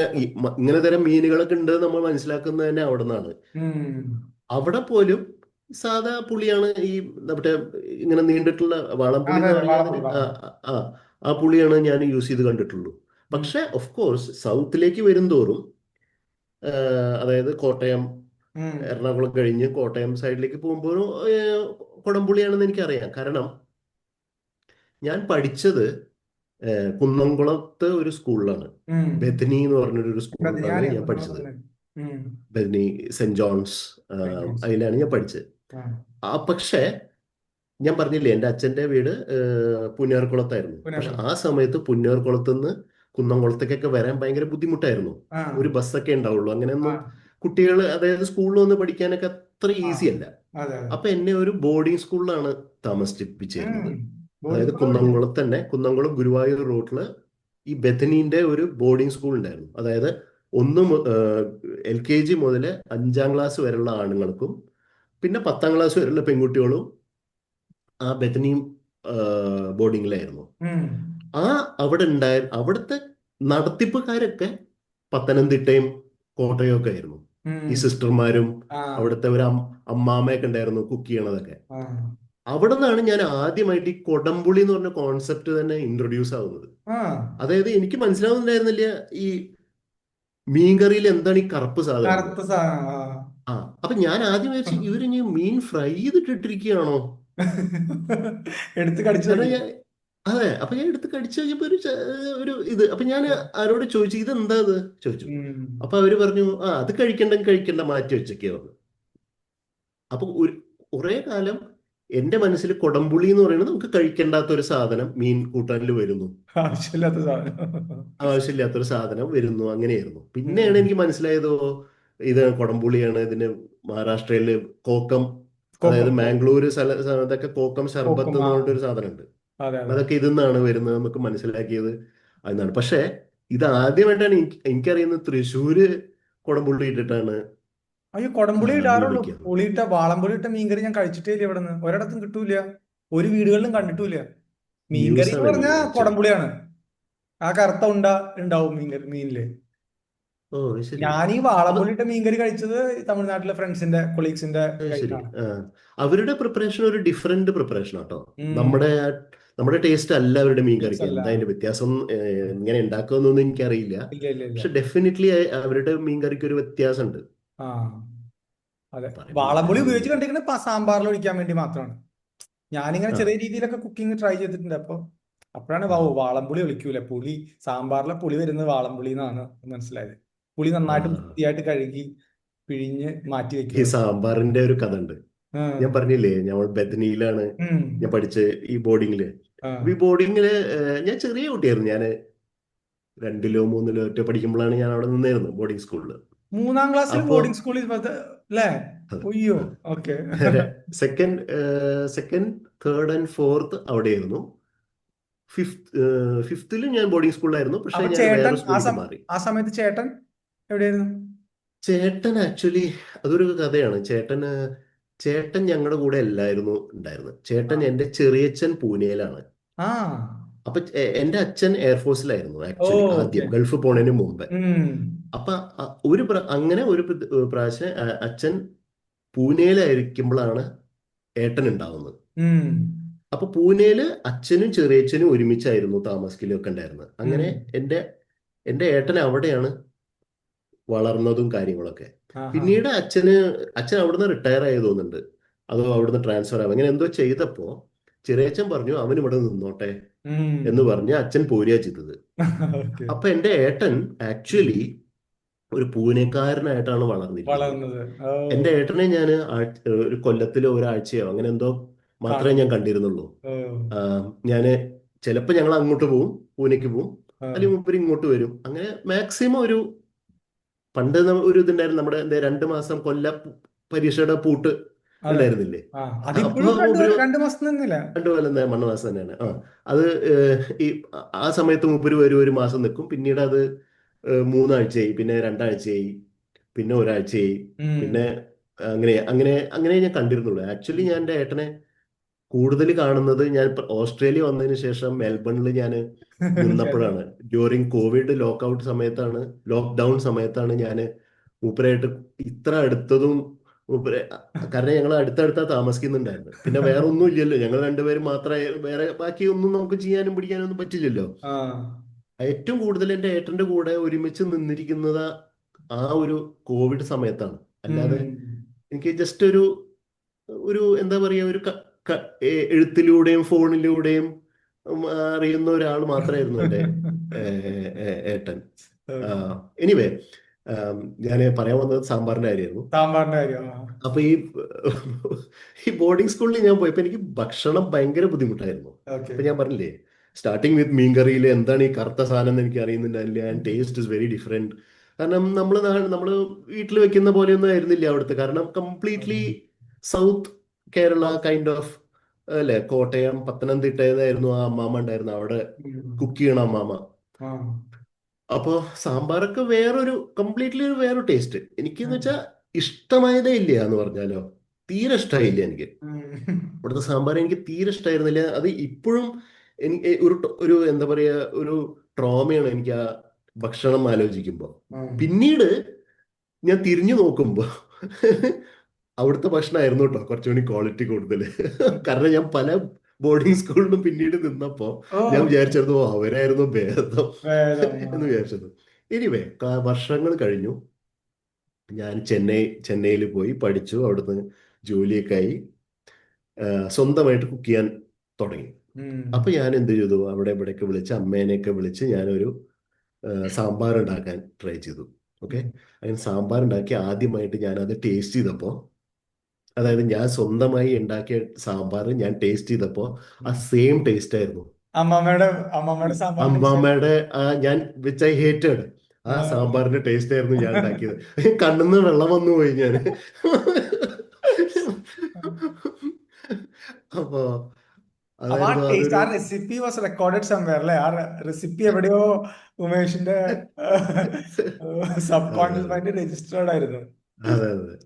ഇങ്ങനെ തരം മീനുകളൊക്കെ ഉണ്ട് നമ്മൾ മനസ്സിലാക്കുന്നത് തന്നെ അവിടെ നിന്നാണ്. ഉം. അവിടെ പോലും സാധാ പുളിയാണ്, ഈ നമ്മുടെ ഇങ്ങനെ നീണ്ടിട്ടുള്ള വാളംപുളി അതെ എന്ന് അതെ, പറഞ്ഞാൽ വാളംപുളി വാളംപുളി. ആ ആ പുളിയാണ് ഞാൻ യൂസ് ചെയ്ത് കണ്ടിട്ടുള്ളൂ. ഉം. പക്ഷെ ഓഫ് കോഴ്സ് സൗത്തിലേക്ക് വരും തോറും, അതായത് കോട്ടയം, ഉം. എറണാകുളം കഴിഞ്ഞ് കോട്ടയം സൈഡിലേക്ക് പോകുമ്പോഴും കുടംപുളിയാണെന്ന് എനിക്കറിയാം. കാരണം ഞാൻ പഠിച്ചത് കുന്നംകുളത്ത് ഒരു സ്കൂളിലാണ്. ഉം. ബെഥനി എന്ന് പറഞ്ഞൊരു അതെ, സ്കൂളിലാണ് ഞാനേ ഞാൻ കുന്നോളം പഠിച്ചത്. തന്നെ. ഉം. Bethany, saint John's, saint John's. അതിലാണ് ഞാൻ പഠിച്ചത്. ആ, പക്ഷേ ഞാൻ പറഞ്ഞില്ലേ എൻ്റെ അച്ഛൻ്റെ വീട് പുന്നേർകുളത്തായിരുന്നു. പക്ഷെ പുന്നേപ്പുറം. ആ സമയത്ത് പുന്നേർകുളത്ത് നിന്ന് കുന്നംകുളത്തേക്കൊക്കെ വരാൻ ഭയങ്കര ബുദ്ധിമുട്ടായിരുന്നു. ആ ഒരു ബസ്സൊക്കെ ഉണ്ടാവുള്ളൂ. ആ അങ്ങനെയൊന്നും കുട്ടികൾ, അതായത് സ്കൂളിൽ വന്ന് പഠിക്കാനൊക്കെ അത്ര ആ ഈസി അല്ല. അതെ അതെ. അപ്പൊ എന്നെ ഒരു ബോർഡിംഗ് സ്കൂളിലാണ് ഉം. താമസിപ്പിച്ചിരുന്നത്. ബോർഡിംഗ് അതായത് സ്കൂളിൽ പഠിച്ചത്. കുന്നംകുളത്ത് തന്നെ, കുന്നംകുളം ഗുരുവായൂർ റൂട്ടില് ഈ ബെഥനീന്റെ ഒരു ബോർഡിംഗ് സ്കൂൾ ഉണ്ടായിരുന്നു. അതായത് LKG മുതൽ 5ാം ക്ലാസ് വരെയുള്ള ആണുങ്ങൾക്കും പിന്നെ 10ാം ക്ലാസ് വരെയുള്ള പെൺകുട്ടികളും ആ ബെഥനി ബോർഡിങ്ങിലായിരുന്നു. ഉം. ആ അവിടുത്തെ നടത്തിപ്പുകാരൊക്കെ പത്തനംതിട്ടയും കോട്ടയം ഒക്കെ ആയിരുന്നു. ഈ ഉം. സിസ്റ്റർമാരും ആ അവിടുത്തെ ഒരു അമ്മാമ്മയൊക്കെ ഉണ്ടായിരുന്നു കുക്ക് ചെയ്യണതൊക്കെ. ആ അവിടെ നിന്നാണ് ഞാൻ ആദ്യമായിട്ട് ഈ കൊടംപുളി എന്ന് പറഞ്ഞ കോൺസെപ്റ്റ് തന്നെ ഇൻട്രൊഡ്യൂസ് ആവുന്നത്. ആ അതായത് എനിക്ക് മനസ്സിലാവുന്നുണ്ടായിരുന്നില്ല ഈ മീൻകറിയിൽ എന്താണ് ഈ കറുപ്പ് സാധനം എന്ന്. കറുത്ത സാധനം. ആ. ആ അപ്പൊ ഞാൻ ആദ്യം വിചാരിച്ചു ഇവരിനി മീൻ ഫ്രൈ ചെയ്തിട്ടിട്ടിരിക്കുകയാണോ. എടുത്ത് കടിച്ചു കാരണം നോക്കി. അതെ, അപ്പൊ ഞാൻ എടുത്ത് കടിച്ചു കഴിഞ്ഞപ്പോ ഒരു ഇത്, അപ്പൊ ഞാൻ ആരോട് ചോദിച്ചു ഇതെന്താ ഇത് ചോദിച്ചു. ഉം. അപ്പൊ അവര് പറഞ്ഞു അത് കഴിക്കണ്ട കഴിക്കണ്ട, മാറ്റി വെച്ചൊക്കെ പറഞ്ഞു. അപ്പൊ കുറെ കാലം എന്റെ മനസ്സിൽ കൊടംപുളി എന്ന് പറയുന്നത് നമുക്ക് കഴിക്കേണ്ടാത്ത ഒരു സാധനം മീൻ കൂട്ടാനിൽ വരുന്നു, ആവശ്യമില്ലാത്ത സാധനം. ആവശ്യമില്ലാത്തൊരു സാധനം വരുന്നു, അങ്ങനെയായിരുന്നു. പിന്നെയാണ് ഉം. എനിക്ക് മനസ്സിലായതോ ഇത് കൊടംപുളിയാണ്. ഇതിന് മഹാരാഷ്ട്രയില് കോക്കം, അതായത് കോക്കം മാംഗ്ലൂര് ഇതൊക്കെ കോക്കം കോക്കും ശർബത്ത് ആ എന്ന് പറഞ്ഞിട്ടൊരു സാധനമുണ്ട്. അതെ അതെ. അതൊക്കെ ഇതിൽ നിന്നാണ് വരുന്നത് നമുക്ക് മനസ്സിലാക്കിയത്. അതിനാണ്. പക്ഷേ ഇത് ആദ്യമായിട്ടാണ് എനിക്കറിയുന്നത് തൃശ്ശൂര് കുടംപുള്ളി ഇട്ടിട്ടാണ് അയ്യോ, കൊടംപുളി മീൻ ഇടാറുള്ളൂ. വെക്കുന്നത്. പുളിയിട്ട വാളംപുളി ഇട്ട മീൻകറി ഞാൻ കഴിച്ചിട്ടേ ഇല്ല ഇവിടെ നിന്ന്. ഒരിടത്തും കിട്ടൂല, ഒരു വീടുകളിലും കണ്ടിട്ടില്ല. മീൻകറി ന്യൂസ് എന്ന് ആണ് പറഞ്ഞാൽ ആക്ച്വലി. കൊടംപുളിയാണ്. ആ കറുത്ത ഉണ്ട ഉണ്ടാവും മീൻകറി മീനില്. ഓ അത് ശരി. ഞാൻ ഈ അപ്പൊ വാളംപുളി ഇട്ട മീൻകറി കഴിച്ചത് തമിഴ്നാട്ടിലെ ഫ്രണ്ട്സിന്റെ കൊളീഗ്സിന്റെ അത് ശരി. കയ്യിലാണ്. അവരുടെ പ്രിപ്പറേഷൻ ഒരു ഡിഫറെന്റ് പ്രിപ്പറേഷൻ ആട്ടോ. ഉം. നമ്മുടെ നമ്മുടെ ടേസ്റ്റ് അല്ല അവരുടെ മീൻ കറിക്ക്. അല്ല. എന്താ അതിന്റെ വ്യത്യാസം, എങ്ങനെ ഉണ്ടാക്കുമെന്നൊന്നും എനിക്കറിയില്ല. ഇല്ല ഇല്ല ഇല്ല. പക്ഷെ ഡെഫിനറ്റ്ലി അവരുടെ മീൻ കറിക്ക് ഒരു വ്യത്യാസമുണ്ട്. ആ, അതെ. പറയുമ്പോൾ വാളംപുളി ഉപയോഗിച്ച് പറയാതിരിക്കില്ല. കണ്ടിരിക്കുന്നത് സാമ്പാറിൽ ഒഴിക്കാൻ വേണ്ടി മാത്രമാണ്. ഞാനിങ്ങനെ ആ ചെറിയ രീതിയിലൊക്കെ കുക്കിംഗ് ട്രൈ ചെയ്തിട്ടുണ്ട്. അപ്പോഴാണ് ആ വാളംപുളി ഒഴിക്കൂല, പുളി സാമ്പാറിലെ പുളി വരുന്നത് വാളംപുളി എന്നാണ് മനസ്സിലായത്. പുളി ആ. നന്നായിട്ട് വൃത്തിയായിട്ട് കഴുകി പിഴിഞ്ഞ് മാറ്റി ഈ വെക്കുന്നത്. സാമ്പാറിന്റെ ഒരു കഥ ഉണ്ട്. ഞാൻ ഉം. പറഞ്ഞില്ലേ, ഞങ്ങൾ ബethനിയിലാണ് ഉം. ഞാൻ പഠിച്ച് ഈ ബോർഡിങ്ങില്. ആ. അപ്പൊ ഈ ബോർഡിങ്ങില് ഞാൻ ചെറിയ കുട്ടിയായിരുന്നു. ഞാൻ 2-ലോ 3-ലോ ഒറ്റ പഠിക്കുമ്പോഴാണ് ഞാൻ അവിടെ നിന്നായിരുന്നു ബോർഡിംഗ് സ്കൂളിൽ. 3-ാം ക്ലാസ്സിൽ അപ്പോ ബോർഡിംഗ് സ്കൂളിൽ അല്ലേ? അയ്യോ, okay. Second second third and fourth അവിടെയായിരുന്നു. ഫിഫ്തിലും ഞാൻ ബോർഡിംഗ് സ്കൂളിലായിരുന്നു. പക്ഷെ അപ്പൊ ഞാൻ ചേട്ടൻ വേറെ സ്കൂളിലേക്ക് മാറി. ആ സമയത്ത് ചേട്ടൻ എവിടെയായിരുന്നു? ചേട്ടൻ ആക്ച്വലി അതൊരു കഥയാണ്. ചേട്ടൻ ഞങ്ങളുടെ കൂടെ അല്ലായിരുന്നു ഉണ്ടായിരുന്നത്. ആ. ചേട്ടൻ എൻ്റെ ചെറിയച്ഛൻ പൂനെയിലാണ്. ആ. അപ്പൊ എൻ്റെ അച്ഛൻ എയർഫോഴ്സിലായിരുന്നു ഓ, ആക്ച്വലി, ഓക്കെ. ആദ്യം ഗൾഫ് പോണതിന് മുമ്പ്. ഉം. അപ്പൊ അങ്ങനെ ഒരു പ്രാവശ്യം അച്ഛൻ പൂനെയിലായിരിക്കുമ്പോഴാണ് ഏട്ടൻ ഉണ്ടാവുന്നത്. ഉം. അപ്പൊ പൂനെയില് അച്ഛനും ചെറിയച്ഛനും ഒരുമിച്ചായിരുന്നു താമസിക്കലൊക്കെ ഉണ്ടായിരുന്നത്. ഉം. അങ്ങനെ എൻ്റെ എൻ്റെ ഏട്ടൻ അവിടെയാണ് വളർന്നതും കാര്യങ്ങളൊക്കെ. ആഹാ. പിന്നീട് അച്ഛൻ അവിടുന്ന് റിട്ടയർ ആയി തോന്നുന്നുണ്ട്, അതോ അവിടുന്ന് ട്രാൻസ്ഫർ ആവും, അങ്ങനെ എന്തോ ചെയ്തപ്പോ ചെറിയച്ഛൻ പറഞ്ഞു അവൻ ഇവിടെ നിന്നോട്ടെ ഉം. എന്ന് പറഞ്ഞ് അച്ഛൻ പോരുക ചെയ്തത്. ഓക്കെ. അപ്പൊ എൻ്റെ ഏട്ടൻ ആക്ച്വലി ഒരു പൂനെക്കാരനായിട്ടാണ് വളർന്നിരിക്കുന്നത്. വളർന്നത്. ഓ. എൻ്റെ ഏട്ടനെ ഞാൻ ഒരു കൊല്ലത്തിലോ ഒരാഴ്ചയോ അങ്ങനെ എന്തോ മാത്രമേ കാണും. ഞാൻ കണ്ടിരുന്നുള്ളൂ. ഓ. ഞാന് ചിലപ്പോൾ ഞങ്ങൾ അങ്ങോട്ട് പോവും, പൂനെക്ക് പോവും, ആ. അല്ലെങ്കിൽ മുമ്പ് ഇങ്ങോട്ട് വരും. അങ്ങനെ മാക്സിമം പണ്ട് ഒരു ഇതുണ്ടായിരുന്നു, നമ്മുടെ എന്താ 2 മാസം പരീക്ഷയുടെ പൂട്ട് അതെ. ഉണ്ടായിരുന്നില്ലേ. ആ, അപ്പൊ അതിപ്പോഴും മൂപ്പര് 2 മാസം തന്നെയല്ല. 2 കൊല്ലം മണ്ണുമാസം തന്നെയാണ്. അത് ഈ ആ സമയത്ത് മൂപ്പര് വരും, 1 മാസം നിൽക്കും, പിന്നീട് അത് 3 ആഴ്ചയായി, പിന്നെ 2 ആഴ്ചയായി, പിന്നെ ഒരാഴ്ചയായി, ഉം. പിന്നെ അങ്ങനെ അങ്ങനെ അങ്ങനെ ഞാൻ കണ്ടിരുന്നുള്ളൂ. ആക്ച്വലി ഞാൻ എൻ്റെ ഏട്ടനെ കൂടുതൽ കാണുന്നത് ഞാൻ ഇപ്പൊ ഓസ്ട്രേലിയ വന്നതിന് ശേഷം മെൽബണിൽ ഞാൻ നിന്നപ്പോഴാണ്. ഡ്യൂറിങ് കോവിഡ് ലോക്ക്ഡൗൺ സമയത്താണ് ഞാൻ മൂപ്പരായിട്ട് ഇത്ര അടുത്തതും. മൂപ്പര് കാരണം ഞങ്ങൾ അടുത്തടുത്താ താമസിക്കുന്നുണ്ടായിരുന്നു. പിന്നെ വേറെ ഒന്നും ഇല്ലല്ലോ, ഞങ്ങൾ രണ്ടുപേരും മാത്രമേ, വേറെ ബാക്കി ഒന്നും നമുക്ക് ചെയ്യാനും പിടിക്കാനും ഒന്നും പറ്റില്ലല്ലോ. ആ. ഏറ്റവും കൂടുതൽ എൻ്റെ ഏട്ടന്റെ കൂടെ ഒരുമിച്ച് നിന്നിരിക്കുന്നത് ആ ഒരു കോവിഡ് സമയത്താണ്. അല്ലാതെ ഉം. എനിക്ക് ജസ്റ്റ് ഒരു ഒരു എന്താ പറയുക, എഴുത്തിലൂടെയും ഫോണിലൂടെയും അറിയുന്ന ഒരാൾ മാത്രമായിരുന്നു എൻ്റെ ഏട്ടൻ. ഓക്കെ. എനിവേ, ഞാൻ പറയാൻ വന്നത് സാമ്പാറിന്റെ കാര്യമായിരുന്നു. സാമ്പാറിന്റെ കാര്യം. ആ. അപ്പൊ ഈ ബോർഡിംഗ് സ്കൂളിൽ ഞാൻ പോയപ്പോ എനിക്ക് ഭക്ഷണം ഭയങ്കര ബുദ്ധിമുട്ടായിരുന്നു. ഓക്കെ. അപ്പൊ ഞാൻ പറഞ്ഞില്ലേ, സ്റ്റാർട്ടിങ് വിത്ത് മീൻകറിയിൽ എന്താണ് ഈ കറുത്ത സാധനം എന്ന് എനിക്ക് അറിയുന്നുണ്ടായില്ല. And taste is very different. കാരണം നമ്മള് വീട്ടിൽ വെക്കുന്ന പോലെയൊന്നും ആയിരുന്നില്ല അവിടുത്തെ. കാരണം completely south Kerala kind of അല്ലെ. കോട്ടയം, പത്തനംതിട്ടയിലായിരുന്നു ആ അമ്മാമ്മ ഉണ്ടായിരുന്നു, അവിടെ കുക്ക് ചെയ്യണ അമ്മാമ്മ. ആ. അപ്പോ സാമ്പാറൊക്കെ കംപ്ലീറ്റ്ലി വേറൊരു ടേസ്റ്റ്. എനിക്കെന്ന് വെച്ചാൽ ഇഷ്ടമായതേ ഇല്ല എന്ന് പറഞ്ഞാലോ, തീരെ ഇഷ്ടമായില്ല എനിക്ക്. ഇവിടുത്തെ സാമ്പാർ എനിക്ക് തീരെ ഇഷ്ടമായിരുന്നില്ല. അത് ഇപ്പോഴും എനിക്ക് ഒരു എന്താ പറയാ, ഒരു ട്രോമയാണ് എനിക്ക് ആ ഭക്ഷണം ആലോചിക്കുമ്പോൾ. പിന്നീട് ഞാൻ തിരിഞ്ഞു നോക്കുമ്പോ അവിടുത്തെ ഭക്ഷണമായിരുന്നു കേട്ടോ കുറച്ചുകൂടി ക്വാളിറ്റി കൂടുതൽ. കാരണം ഞാൻ പല ബോർഡിംഗ് സ്കൂളിലും പിന്നീട് നിന്നപ്പോ ഞാൻ വിചാരിച്ചിരുന്നു അവരായിരുന്നു ഭേദം എന്ന് വിചാരിച്ചത്. എനിവേ, വർഷങ്ങൾ കഴിഞ്ഞു. ഞാൻ ചെന്നൈയിൽ പോയി പഠിച്ചു, അവിടുന്ന് ജോലിയൊക്കെ ആയി, സ്വന്തമായിട്ട് കുക്ക് ചെയ്യാൻ തുടങ്ങി. അപ്പൊ ഞാൻ എന്ത് ചെയ്തു, അവിടെ ഇവിടെയൊക്കെ വിളിച്ച് അമ്മേനെയൊക്കെ വിളിച്ച് ഞാനൊരു സാമ്പാർ ഉണ്ടാക്കാൻ ട്രൈ ചെയ്തു. ഓക്കെ, അങ്ങനെ സാമ്പാർ ഉണ്ടാക്കി ആദ്യമായിട്ട് ഞാൻ അത് ടേസ്റ്റ് ചെയ്തപ്പോൾ, അതായത് ഞാൻ സ്വന്തമായി ഉണ്ടാക്കിയ സാമ്പാർ ഞാൻ ടേസ്റ്റ് ചെയ്തപ്പോൾ ആ സെയിം ടേസ്റ്റ് ആയിരുന്നു അമ്മമ്മയുടെ സാമ്പാറിന്റെ ടേസ്റ്റ്. അമ്മാമ്മയുടെ. ഞാൻ വിച്ച് ഐ ഹേറ്റഡ്, ആ സാമ്പാറിന്റെ ടേസ്റ്റ് ആയിരുന്നു ഞാൻ ഉണ്ടാക്കിയത്. കണ്ണിന്ന് വെള്ളം വന്നു പോയി ഞാൻ. അപ്പോ അപ്പൊ ആ അതായിരുന്നു ടേസ്റ്റ്, ആ അതൊരു റെസിപ്പി വാസ് റെക്കോർഡഡ് സംവെയർ അല്ലേ? ആ റെസിപ്പി എവിടെയോ ഉമേഷിന്റെ സബ് അതെ കോൺഷ്യസ് മൈൻഡ് രജിസ്റ്റേർഡ് ആയിരുന്നു. അതെ അതെ.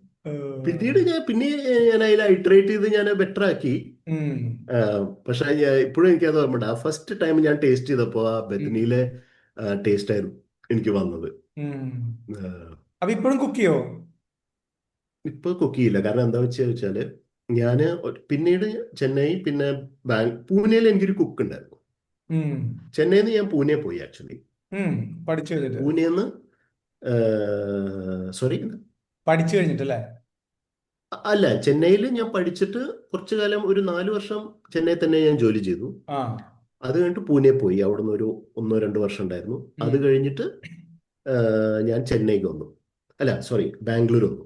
പിന്നീട് ഏഹ്, ഞാൻ അതിൽ ഇറ്ററേറ്റ് ചെയ്ത് ഞാൻ ബെറ്റർ ആക്കി. ഉം, പക്ഷെ ഇപ്പോഴും എനിക്കത് ഓർമ്മയുണ്ട്. ആ ഫസ്റ്റ് ടൈം ഞാൻ ടേസ്റ്റ് ചെയ്തപ്പോൾ ആ ഉം, ബെത്തനിയിലെ ടേസ്റ്റ് ആയിരുന്നു എനിക്ക് വന്നത്. ഉം. ആ, അപ്പൊ ഇപ്പോഴും കുക്ക് ചെയ്യോ? ഇപ്പൊ കുക്ക് ചെയ്യില്ല. കാരണം എന്താ വെച്ച് ചോദിച്ചാല് ഞാന് പിന്നീട് ചെന്നൈ, പിന്നെ പൂനെയിൽ എനിക്കൊരു കുക്ക് ഉണ്ടായിരുന്നു. ഉം, ചെന്നൈയിൽ നിന്ന് ഞാൻ പൂനെ പോയി ആക്ച്വലി. ഉം. പഠിച്ചു കഴിഞ്ഞിട്ട്. പൂനെന്ന് സോറി, പഠിച്ചു കഴിഞ്ഞിട്ടല്ലേ? അല്ല, ചെന്നൈയിൽ ഞാൻ പഠിച്ചിട്ട് കുറച്ചു കാലം, ഒരു 4 വർഷം ചെന്നൈ തന്നെ ഞാൻ ജോലി ചെയ്തു. ആ. അത് കഴിഞ്ഞിട്ട് പൂനെ പോയി. അവിടുന്ന് ഒരു 1-2 വർഷം ഉണ്ടായിരുന്നു. അത് ഉം. കഴിഞ്ഞിട്ട് ഞാൻ ചെന്നൈക്ക് വന്നു. അല്ല സോറി, ബാംഗ്ലൂർ വന്നു.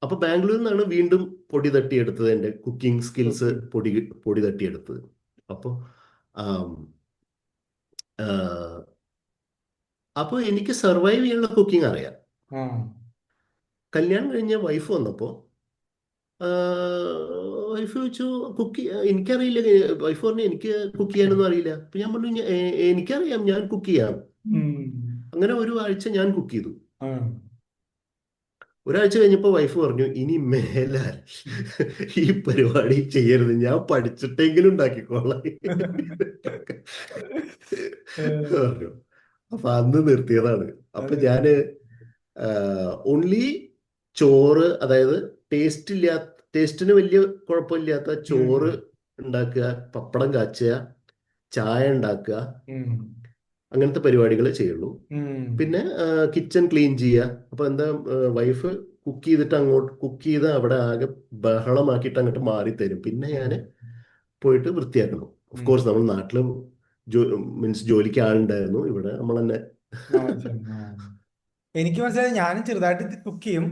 അപ്പൊ ബാംഗ്ലൂരിൽ നിന്നാണ് വീണ്ടും പൊടി തട്ടിയെടുത്തത്, എൻ്റെ കുക്കിംഗ് സ്കിൽസ് ഓക്കെ. പൊടി തട്ടിയെടുത്തത്. അപ്പോൾ അപ്പോൾ എനിക്ക് സർവൈവ് ചെയ്യാനുള്ള കുക്കിംഗ് അറിയാം. ആ. കല്യാണം കഴിഞ്ഞ വൈഫ് വന്നപ്പോൾ വൈഫ് ചോദിച്ചു, എനിക്കറിയില്ല. വൈഫ് പറഞ്ഞു എനിക്ക് കുക്ക് ചെയ്യാനൊന്നും അറിയില്ല. അപ്പൊ ഞാൻ പറഞ്ഞു, എനിക്കറിയാം, ഞാൻ കുക്ക് ചെയ്യാം." ഉം. അങ്ങനെ ഒരു ആഴ്ച ഞാൻ കുക്ക് ചെയ്തു. ആ. ഒരാഴ്ച കഴിഞ്ഞപ്പോൾ വൈഫ് പറഞ്ഞു, "ഇനി മേലാൽ ഈ പരിപാടി ചെയ്യരുത്, ഞാൻ പഠിച്ചിട്ടെങ്കിലും ഉണ്ടാക്കിക്കോളാം." ഏഹ്, പറഞ്ഞു. അപ്പൊ അന്ന് നിർത്തിയതാണ്. അപ്പൊ അതെ. ഞാന് ഓൺലി ചോറ്, അതായത് ടേസ്റ്റിന് വലിയ കുഴപ്പമില്ലാത്ത ഉം. ചോറ് ഉണ്ടാക്കുക, പപ്പടം കാച്ചുക, ചായ ഉണ്ടാക്കുക, ഉം. അങ്ങനത്തെ പരിപാടികളെ ചെയ്യുള്ളൂ. ഉം. പിന്നെ കിച്ചൺ ക്ലീൻ ചെയ്യുക. അപ്പൊ എന്താ, വൈഫ് കുക്ക് ചെയ്ത് അവിടെ ആകെ ബഹളമാക്കിയിട്ട് അങ്ങോട്ട് മാറിത്തരും. പിന്നെ ഉം. ഞാൻ പോയിട്ട് വൃത്തിയാക്കണം. ഓഫ് ഉം. കോഴ്സ് നമ്മൾ നാട്ടിലും മീൻസ് ജോലിക്ക് ആളുണ്ടായിരുന്നു. ഇവിടെ നമ്മൾ തന്നെ. ആ, മനസ്സിലായി. ആ. എനിക്ക് മനസ്സിലായി. ഞാനും ചെറുതായിട്ട് കുക്ക് ചെയ്യും.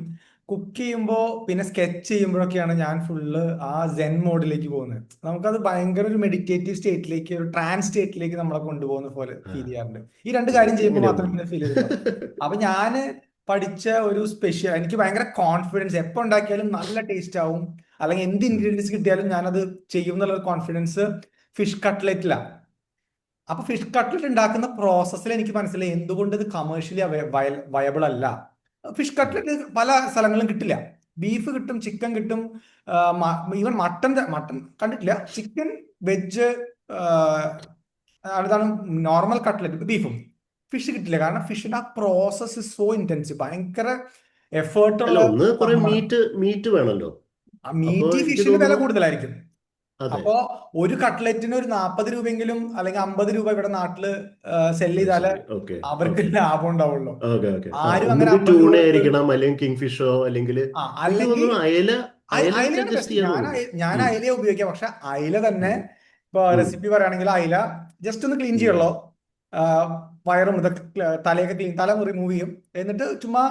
കുക്ക് ചെയ്യുമ്പോൾ പിന്നെ സ്കെച്ച് ചെയ്യുമ്പോഴൊക്കെയാണ് ഞാൻ ഫുള്ള് ആ സെൻ മോഡിലേക്ക് പോകുന്നത്. നമുക്കത് ഭയങ്കര ഒരു മെഡിറ്റേറ്റീവ് സ്റ്റേറ്റിലേക്ക്, ഒരു ട്രാൻസ് സ്റ്റേറ്റിലേക്ക് നമ്മളെ കൊണ്ടുപോകുന്ന പോലെ ആ, ഫീൽ ചെയ്യാറുണ്ട്. ഈ രണ്ട് കാര്യം എനിക്ക് ചെയ്യുമ്പോൾ മാത്രമേ അങ്ങനെയൊന്നുമില്ല. ഇങ്ങനെ ഫീൽ ചെയ്തിട്ടുള്ളൂ. അപ്പൊ ഞാന് പഠിച്ച ഒരു സ്പെഷ്യൽ, എനിക്ക് ഭയങ്കര കോൺഫിഡൻസ്, എപ്പോൾ ഉണ്ടാക്കിയാലും നല്ല ടേസ്റ്റ് ആവും, അല്ലെങ്കിൽ എന്ത് ഉം. ഇൻഗ്രീഡിയൻസ് കിട്ടിയാലും ഞാനത് ചെയ്യും എന്നുള്ള കോൺഫിഡൻസ് ഫിഷ് കട്ട്ലറ്റിലാണ്. അപ്പൊ ഫിഷ് കട്ട്ലറ്റ് ഉണ്ടാക്കുന്ന പ്രോസസ്സിൽ എനിക്ക് മനസ്സിലായി എന്തുകൊണ്ട് ഇത് കമേഴ്ഷ്യലി വയബിൾ അല്ല. ഫിഷ് ഉം. കട്ട്ലറ്റ് പല സ്ഥലങ്ങളിലും കിട്ടില്ല. ബീഫ് കിട്ടും, ചിക്കൻ കിട്ടും, ഈവൻ മട്ടൻ കണ്ടിട്ടില്ല. ചിക്കൻ, വെജ്, അതാണ് നോർമൽ കട്ട്ലറ്റ്, ബീഫും. ഫിഷ് കിട്ടില്ല, കാരണം ഫിഷിന്റെ ആ പ്രോസസ് സോ ഇന്റൻസീവ്, ഭയങ്കര അല്ല, എഫേർട്ടുള്ള ഒന്ന് കുറെ സംഭവമാണ്. മീറ്റ് വേണമല്ലോ. അപ്പൊ മീറ്റ് എനിക്ക് ഫിഷിന് വില തോന്നുന്നു. കൂടുതലായിരിക്കും. അതെ. അപ്പോ ഒരു കട്ട്ലറ്റിന് ഒരു 40 രൂപയെങ്കിലും അല്ലെങ്കിൽ 50 രൂപ ഇവിടെ നാട്ടില് സെല് അത് ചെയ്താലേ ശരി. ഓക്കെ അവർക്ക് ഓക്കെ ലാഭം ഉണ്ടാവുള്ളൂ. Okay okay. ആരും അങ്ങനെ ഒന്നുകിൽ 50 രൂപ ട്യൂണ കൊടുത്ത്, ആയിരിക്കണം, അല്ലെങ്കിൽ കിങ് ഫിഷോ, അല്ലെങ്കിൽ എനിക്ക് അല്ലെങ്കിൽ തോന്നുന്നു അയല. അയല വെച്ച് അയലയാണ് അഡ്ജസ്റ്റ് ബെസ്റ്റ്. ചെയ്യാൻ ഞാൻ തോന്നുന്നു. ഞാൻ ഉം. അയല ഉപയോഗിക്കാം. പക്ഷെ അയല തന്നെ ഉം. ഇപ്പൊ ഉം. റെസിപ്പി പറയുകയാണെങ്കിൽ അയല ജസ്റ്റ് ഒന്ന് ക്ലീൻ ഉം. ചെയ്യുള്ളൂ. ആ, വയറും ഇതൊക്കെ തലയൊക്കെ തല റിമൂവ് ചെയ്യും. എന്നിട്ട് ചുമ്മാ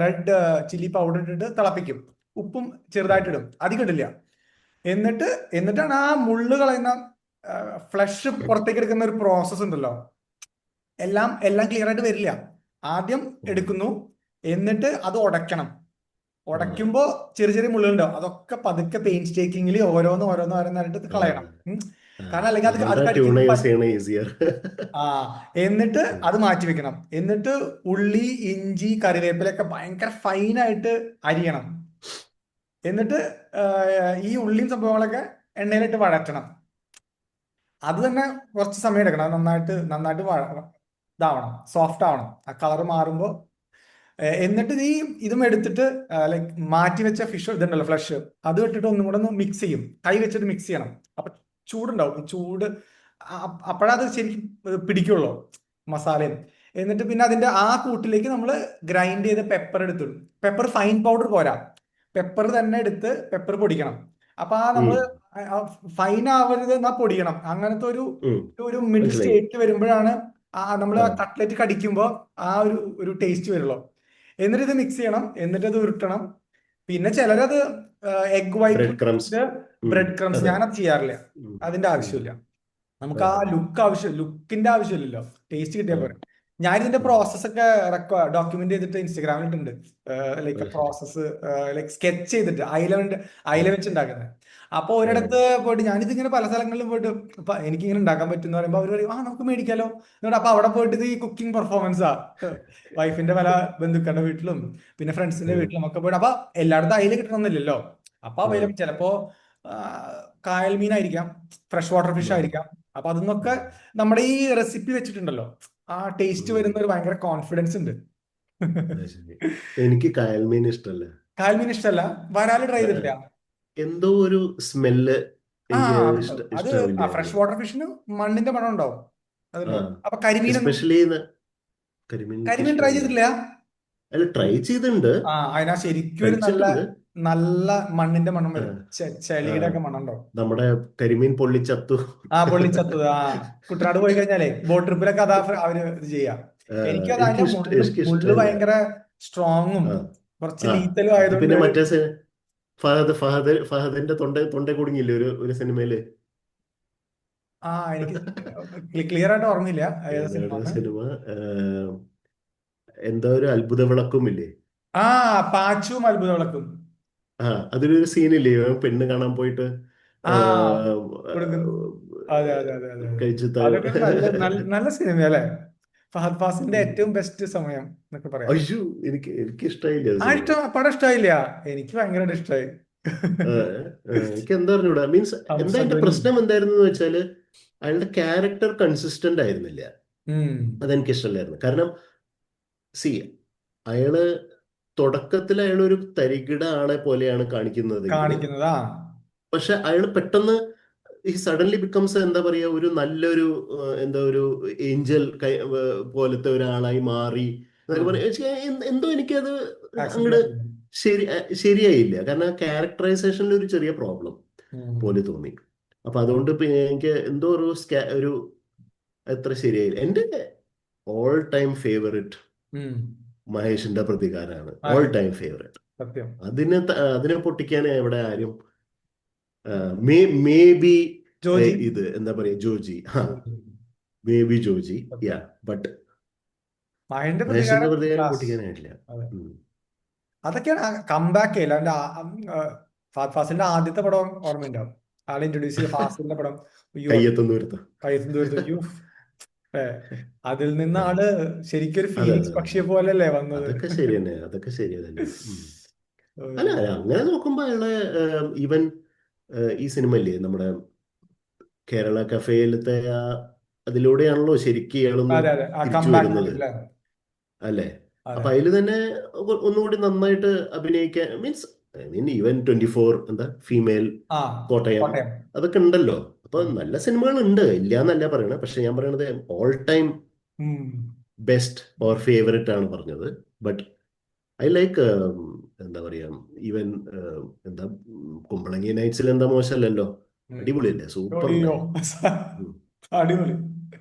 റെഡ് ചില്ലി പൗഡർ ഇട്ടിട്ട് തിളപ്പിക്കും. ഉപ്പും ചെറുതായിട്ട് ഇടും, അധികം ഇടില്ല. എന്നിട്ട് എന്നിട്ടാണ് ആ മുള്ള് കളയുന്ന, ഫ്ലഷ് പുറത്തേക്ക് എടുക്കുന്ന ഒരു പ്രോസസ് ഉണ്ടല്ലോ. എല്ലാം എല്ലാം ക്ലിയർ ആയിട്ട് വരില്ല. ആദ്യം ഉം. എടുക്കുന്നു, എന്നിട്ട് അത് ഉടയ്ക്കണം. ആ. ഉടയ്ക്കുമ്പോൾ ചെറിയ ചെറിയ മുള്ളുണ്ടാവും. അതൊക്കെ പതുക്കെ പെയിൻസ്റ്റേക്കിങ്ങിൽ ഓരോന്നായിട്ട് ആ. കളയണം. ആ. കാരണം അല്ലെങ്കിൽ അത് അതുകൊണ്ടാ ട്യൂണ കടിക്കുമ്പോൾ യൂസ് ചെയ്യണ ഈസിയർ. ആ, എന്നിട്ട് അത് മാറ്റി വെക്കണം. എന്നിട്ട് ഉള്ളി, ഇഞ്ചി, കറിവേപ്പിലൊക്കെ ഭയങ്കര ഫൈനായിട്ട് അരിയണം. എന്നിട്ട് ഈ ഉള്ളിയും സംഭവങ്ങളൊക്കെ എണ്ണയിലിട്ട് വഴറ്റണം. അത് തന്നെ കുറച്ച് സമയം എടുക്കണം. അത് നന്നായിട്ട് നന്നായിട്ട് ഇതാവണം, സോഫ്റ്റ് ആവണം, ആ കളർ മാറുമ്പോൾ. എന്നിട്ട് ഇതും എടുത്തിട്ട് ലൈക്ക് മാറ്റി വെച്ച ഫിഷ് ഇതുണ്ടല്ലോ, ഫ്ലഷ്, അത് ഇട്ടിട്ട് ഒന്നും കൂടെ ഒന്ന് മിക്സ് ചെയ്യും. കൈ വെച്ചിട്ട് മിക്സ് ചെയ്യണം. അപ്പൊ ചൂടുണ്ടാവും. ഈ ചൂട് അപ്പോഴത് ശരിക്കും പിടിക്കുള്ളൂ, മസാലയും. എന്നിട്ട് പിന്നെ അതിന്റെ ആ കൂട്ടിലേക്ക് നമ്മൾ ഗ്രൈൻഡ് ചെയ്ത പെപ്പർ എടുത്തിടും. പെപ്പർ ഫൈൻ പൗഡർ പോരാ, പെപ്പർ തന്നെ എടുത്ത് പെപ്പർ പൊടിക്കണം. അപ്പൊ ആ ഉം. നമ്മള് ഫൈൻ ആവരുത് എന്നാ പൊടിയണം. അങ്ങനത്തെ ഒരു ഉം. ഒരു മിഡിൽ മനസ്സിലായി. സ്റ്റേറ്റിൽ വരുമ്പോഴാണ് നമ്മൾ ആ. ആ കട്ട്ലറ്റ് കടിക്കുമ്പോൾ ആ ഒരു ടേസ്റ്റ് വരുള്ളൂ. എന്നിട്ട് ഇത് മിക്സ് ചെയ്യണം. എന്നിട്ട് അത് ഉരുട്ടണം. പിന്നെ ചിലരത് എഗ് വൈറ്റ് ബ്രെഡ് ക്രംസ്. ഉം. ബ്രെഡ് ക്രംസ്, അതെ. ഞാനത് ചെയ്യാറില്ല. ഉം. അതിന്റെ ഉം. ആവശ്യമില്ല. നമുക്ക് ആ. ആ ലുക്കിന്റെ ആവശ്യമില്ലല്ലോ, ടേസ്റ്റ് ആ. കിട്ടിയാൽ പോരെ. ഞാൻ ഇതിന്റെ ഉം. പ്രോസസ് ഒക്കെ ഡോക്യുമെന്റ് ചെയ്തിട്ട് ഇൻസ്റ്റഗ്രാമിൽ ഇട്ടുണ്ട്. ലൈക്ക് അത് ശരി. പ്രോസസ്സ് ലൈക്ക് സ്കെച്ച് ചെയ്തിട്ട് അയില ഉം. വെച്ച് ഉണ്ടാക്കുന്നത്. അപ്പൊ ഉം. ഒരിടത്ത് പോയിട്ട് ഞാനിതിങ്ങനെ പല സ്ഥലങ്ങളിലും പോയിട്ട് എനിക്ക് ഇങ്ങനെ ഉണ്ടാക്കാൻ പറ്റും എന്ന് പറയുമ്പോൾ അവർ പറയും നമുക്ക് മേടിക്കാലോ എന്നിട്ട്. അപ്പൊ അവിടെ പോയിട്ട് ഇത് ഈ കുക്കിംഗ് പെർഫോമൻസാ, വൈഫിന്റെ പല ബന്ധുക്കളുടെ വീട്ടിലും പിന്നെ ഫ്രണ്ട്സിന്റെ ഉം. വീട്ടിലും ഒക്കെ പോയിട്ട്. അപ്പൊ എല്ലായിടത്തും അയില കിട്ടണമെന്നില്ലല്ലോ. അപ്പൊ ഉം. അവരും ചിലപ്പോ ആ, കായൽ മീനായിരിക്കാം, ഫ്രഷ് വാട്ടർ ഫിഷ് ഉം. ആയിരിക്കാം. അപ്പൊ അതിന്നൊക്കെ ഉം. നമ്മുടെ ഈ റെസിപ്പി വെച്ചിട്ടുണ്ടല്ലോ ആ ടേസ്റ്റ് ഉം. വരുന്ന ഒരു ഭയങ്കര കോൺഫിഡൻസ് ഉണ്ട്. അത് ശരി. എനിക്ക് കായൽമീൻ ഇഷ്ടമല്ല. കായൽ മീൻ ഇഷ്ടമല്ല? വരാല് ട്രൈ ഏഹ്. ചെയ്തിട്ടില്ല? എന്തോ ഒരു സ്മെല്ല് ആ എനിക്ക് അതുണ്ടാവും. അത് ഇഷ്ടാവില്ല അത്. ഫ്രഷ് വാട്ടർ ഫിഷിന് മണ്ണിന്റെ മണം ഉണ്ടാവും, ആ അതുണ്ടാവും. അപ്പൊ കരിമീനൊന്നും എസ്പെഷ്യലി കരിമീൻ എനിക്ക് കരിമീൻ ട്രൈ ഇഷ്ടമല്ല. ചെയ്തിട്ടില്ല? അല്ല, ട്രൈ ചെയ്തിട്ടുണ്ട്, ആ അതിനാ ശരിക്കും ഒരു നല്ല കഴിച്ചിട്ടുണ്ട്. നല്ല മണ്ണിന്റെ മണം ആ വരും, ആ ചെളിയുടെ ഒക്കെ മണം ഉണ്ടാവും. നമ്മുടെ കരിമീൻ പൊള്ളിച്ചത്തു. ആ പൊള്ളിച്ചത്തത്. ആ കുട്ടനാട് പോയി കഴിഞ്ഞാലേ ബോട്ട് ട്രിപ്പിലൊക്കെ അതാ അവര് ഇത് ചെയ്യാം. എനിക്കും അത് എനിക്ക് അതിന്റെ മുള്ള് എനിക്ക് മുള്ള് ഇഷ്ടമല്ല. ഭയങ്കര സ്ട്രോങ്ങും ആ കുറച്ച് ആ ലീത്തലും അത് ആയതുകൊണ്ട് പിന്നെ ഒരു മറ്റേ ഫഹദിന്റെ തൊണ്ട കുടുങ്ങിയില്ലേ ഒരു സിനിമയില്. എനിക്ക് ക്ലിയർ ആയിട്ട് ഓർമ്മയില്ല ഏതാ സിനിമ ഏതാണ് എന്ന്. സിനിമ? ഏഹ്, എന്താ ഒരു അത്ഭുത വിളക്കുമില്ലേ? ആ പാച്ചുവും അത്ഭുത വിളക്കും. അതിലൊരു സീനില്ലേ, ഇവൻ പെണ്ണ് കാണാൻ പോയിട്ട് ആ ഏഹ്, കൊടുക്കുന്നു. അതെ അതെ അതെ അതെ അതെ. കഴിച്ചു അതൊക്കെ ഒരു നല്ല നല്ല നല്ല സിനിമ അല്ലേ? ഫഹദ് ഫാസിലിന്റെ ഉം. ഏറ്റവും ബെസ്റ്റ് സമയം എന്നൊക്കെ പറയാം. അയ്യോ, എനിക്ക് ഇഷ്ടമായില്ല ആ ആ സിനിമ. ഇഷ്ടം പടം ഇഷ്ടമായില്ല? എനിക്ക് ഭയങ്കരമായിട്ട് ഇഷ്ടമായി. എനിക്ക് എന്താ പറഞ്ഞൂടാ, മീൻസ് എന്താ എന്റെ ഹംസധ്വനി. പ്രശ്നം എന്തായിരുന്നു എന്ന് വെച്ചാല് അയാളുടെ ക്യാരക്ടർ കൺസിസ്റ്റന്റ് ആയിരുന്നില്ല. ഉം അതെനിക്ക് ഇഷ്ടമല്ലായിരുന്നു. കാരണം സി അയാള് തുടക്കത്തിൽ അയാളൊരു തരികിട ആളെ പോലെയാണ് കാണിക്കുന്നതെങ്കിൽ, കാണിക്കുന്നതാ. പക്ഷെ അയാൾ പെട്ടെന്ന് ഈ സഡൻലി ബിക്കംസ് എന്താ പറയുക, ഒരു നല്ലൊരു എന്താ ഒരു ഏഞ്ചൽ പോലത്തെ ഒരാളായി മാറി എന്നൊക്കെ പറയാം. എന്തോ എനിക്കത് ആക്സെപ്റ്റ് അങ്ങോട്ട് ചെയ്യാൻ പറ്റില്ല. ശരിയായില്ല. കാരണം ക്യാരക്ടറൈസേഷനിൽ ഒരു ചെറിയ പ്രോബ്ലം ഉം. പോലെ തോന്നി. അപ്പൊ അതുകൊണ്ട് പിന്നെ എനിക്ക് എന്തോ ഒരു അത്ര ശരിയായില്ല. എൻ്റെ ഓൾ ടൈം ഫേവറേറ്റ് ഉം. മഹേഷിന്റെ പ്രതികാരമാണ്. ഓൾ അതെ ടൈം ഫേവറേറ്റ്. സത്യം. അതിനെ പൊട്ടിക്കാൻ ഇവിടെ ആരും മേ മേ ബി ജോജി. ഇത് എന്താ പറയാ, Joji. Joji. May be Joji. Yeah, സത്യം. ബട്ട് മഹേഷിന്റെ മഹേഷിന്റെ പ്രതികാരം പ്രതികാരം ക്ലാസ്. പൊട്ടിക്കാനായിട്ടില്ല. അതെ ഉം. അതൊക്കെയാണ് കംബാക്ക്. അല്ല അവന്റെ ഫഹദ് ഫാസിലിന്റെ ആദ്യത്തെ പടം ഓർമ്മയുണ്ടാവും. ആളെ ഇൻട്രൊഡ്യൂസ് ചെയ്ത ഫാസിലിന്റെ പടം. അയ്യോ കയ്യെത്തുന്ന ദൂരത്ത്. കൈത്തും തീർത്തു. അയ്യോ ഏ, അതിൽ നിന്ന് ആ, ആള് ശരിക്കും ഒരു അതെ അതെ ഫീനിക്സ് അതെ. പക്ഷിയെ പോലല്ലേ വന്നത്. അതൊക്കെ ശരി തന്നെ, അതൊക്കെ ശരി തന്നെയാണ്. അല്ല, ഏഹ്, അങ്ങനെ നോക്കുമ്പോ അയാളെ ഈവൻ ഈ സിനിമ ഇല്ലേ നമ്മുടെ കേരള കഫേയിലത്തെ അതിലൂടെയാണല്ലോ ശരിക്കും ഇയാളൊന്ന് അതെ അതെ ആ തിരിച്ചു കംബാക്ക് വരുന്നത്, അല്ലേ. അല്ലേ? അതെ അപ്പൊ അതിൽ തന്നെ ഒന്നുകൂടി നന്നായിട്ട് അഭിനയിക്കാൻ, മീൻസ് ഐ മീൻ ഈവൻ 24 എന്താ ഫീമെയിൽ ആ കോട്ടയം, കോട്ടയം. അതൊക്കെ ഉണ്ടല്ലോ. അപ്പൊ ഉം. നല്ല സിനിമകൾ ഉണ്ട്, ഇല്ല എന്നല്ല പറയണത്. പക്ഷെ ഞാൻ പറയണത് ഓൾ ടൈം ഉം. ബെസ്റ്റ് ഓർ ഫേവറേറ്റ് ആണ് പറഞ്ഞത്. ബട്ട് ഐ ലൈക്ക് എന്താ പറയാ, ഈവൻ എന്താ കുമ്പളങ്ങി നൈറ്റ്സിൽ എന്താ മോശമല്ലല്ലോ, ഉം. അടിപൊളിയല്ലേ, സൂപ്പർ അയ്യോ ഉണ്ടായിരുന്നു. ഉം. അടിപൊളി.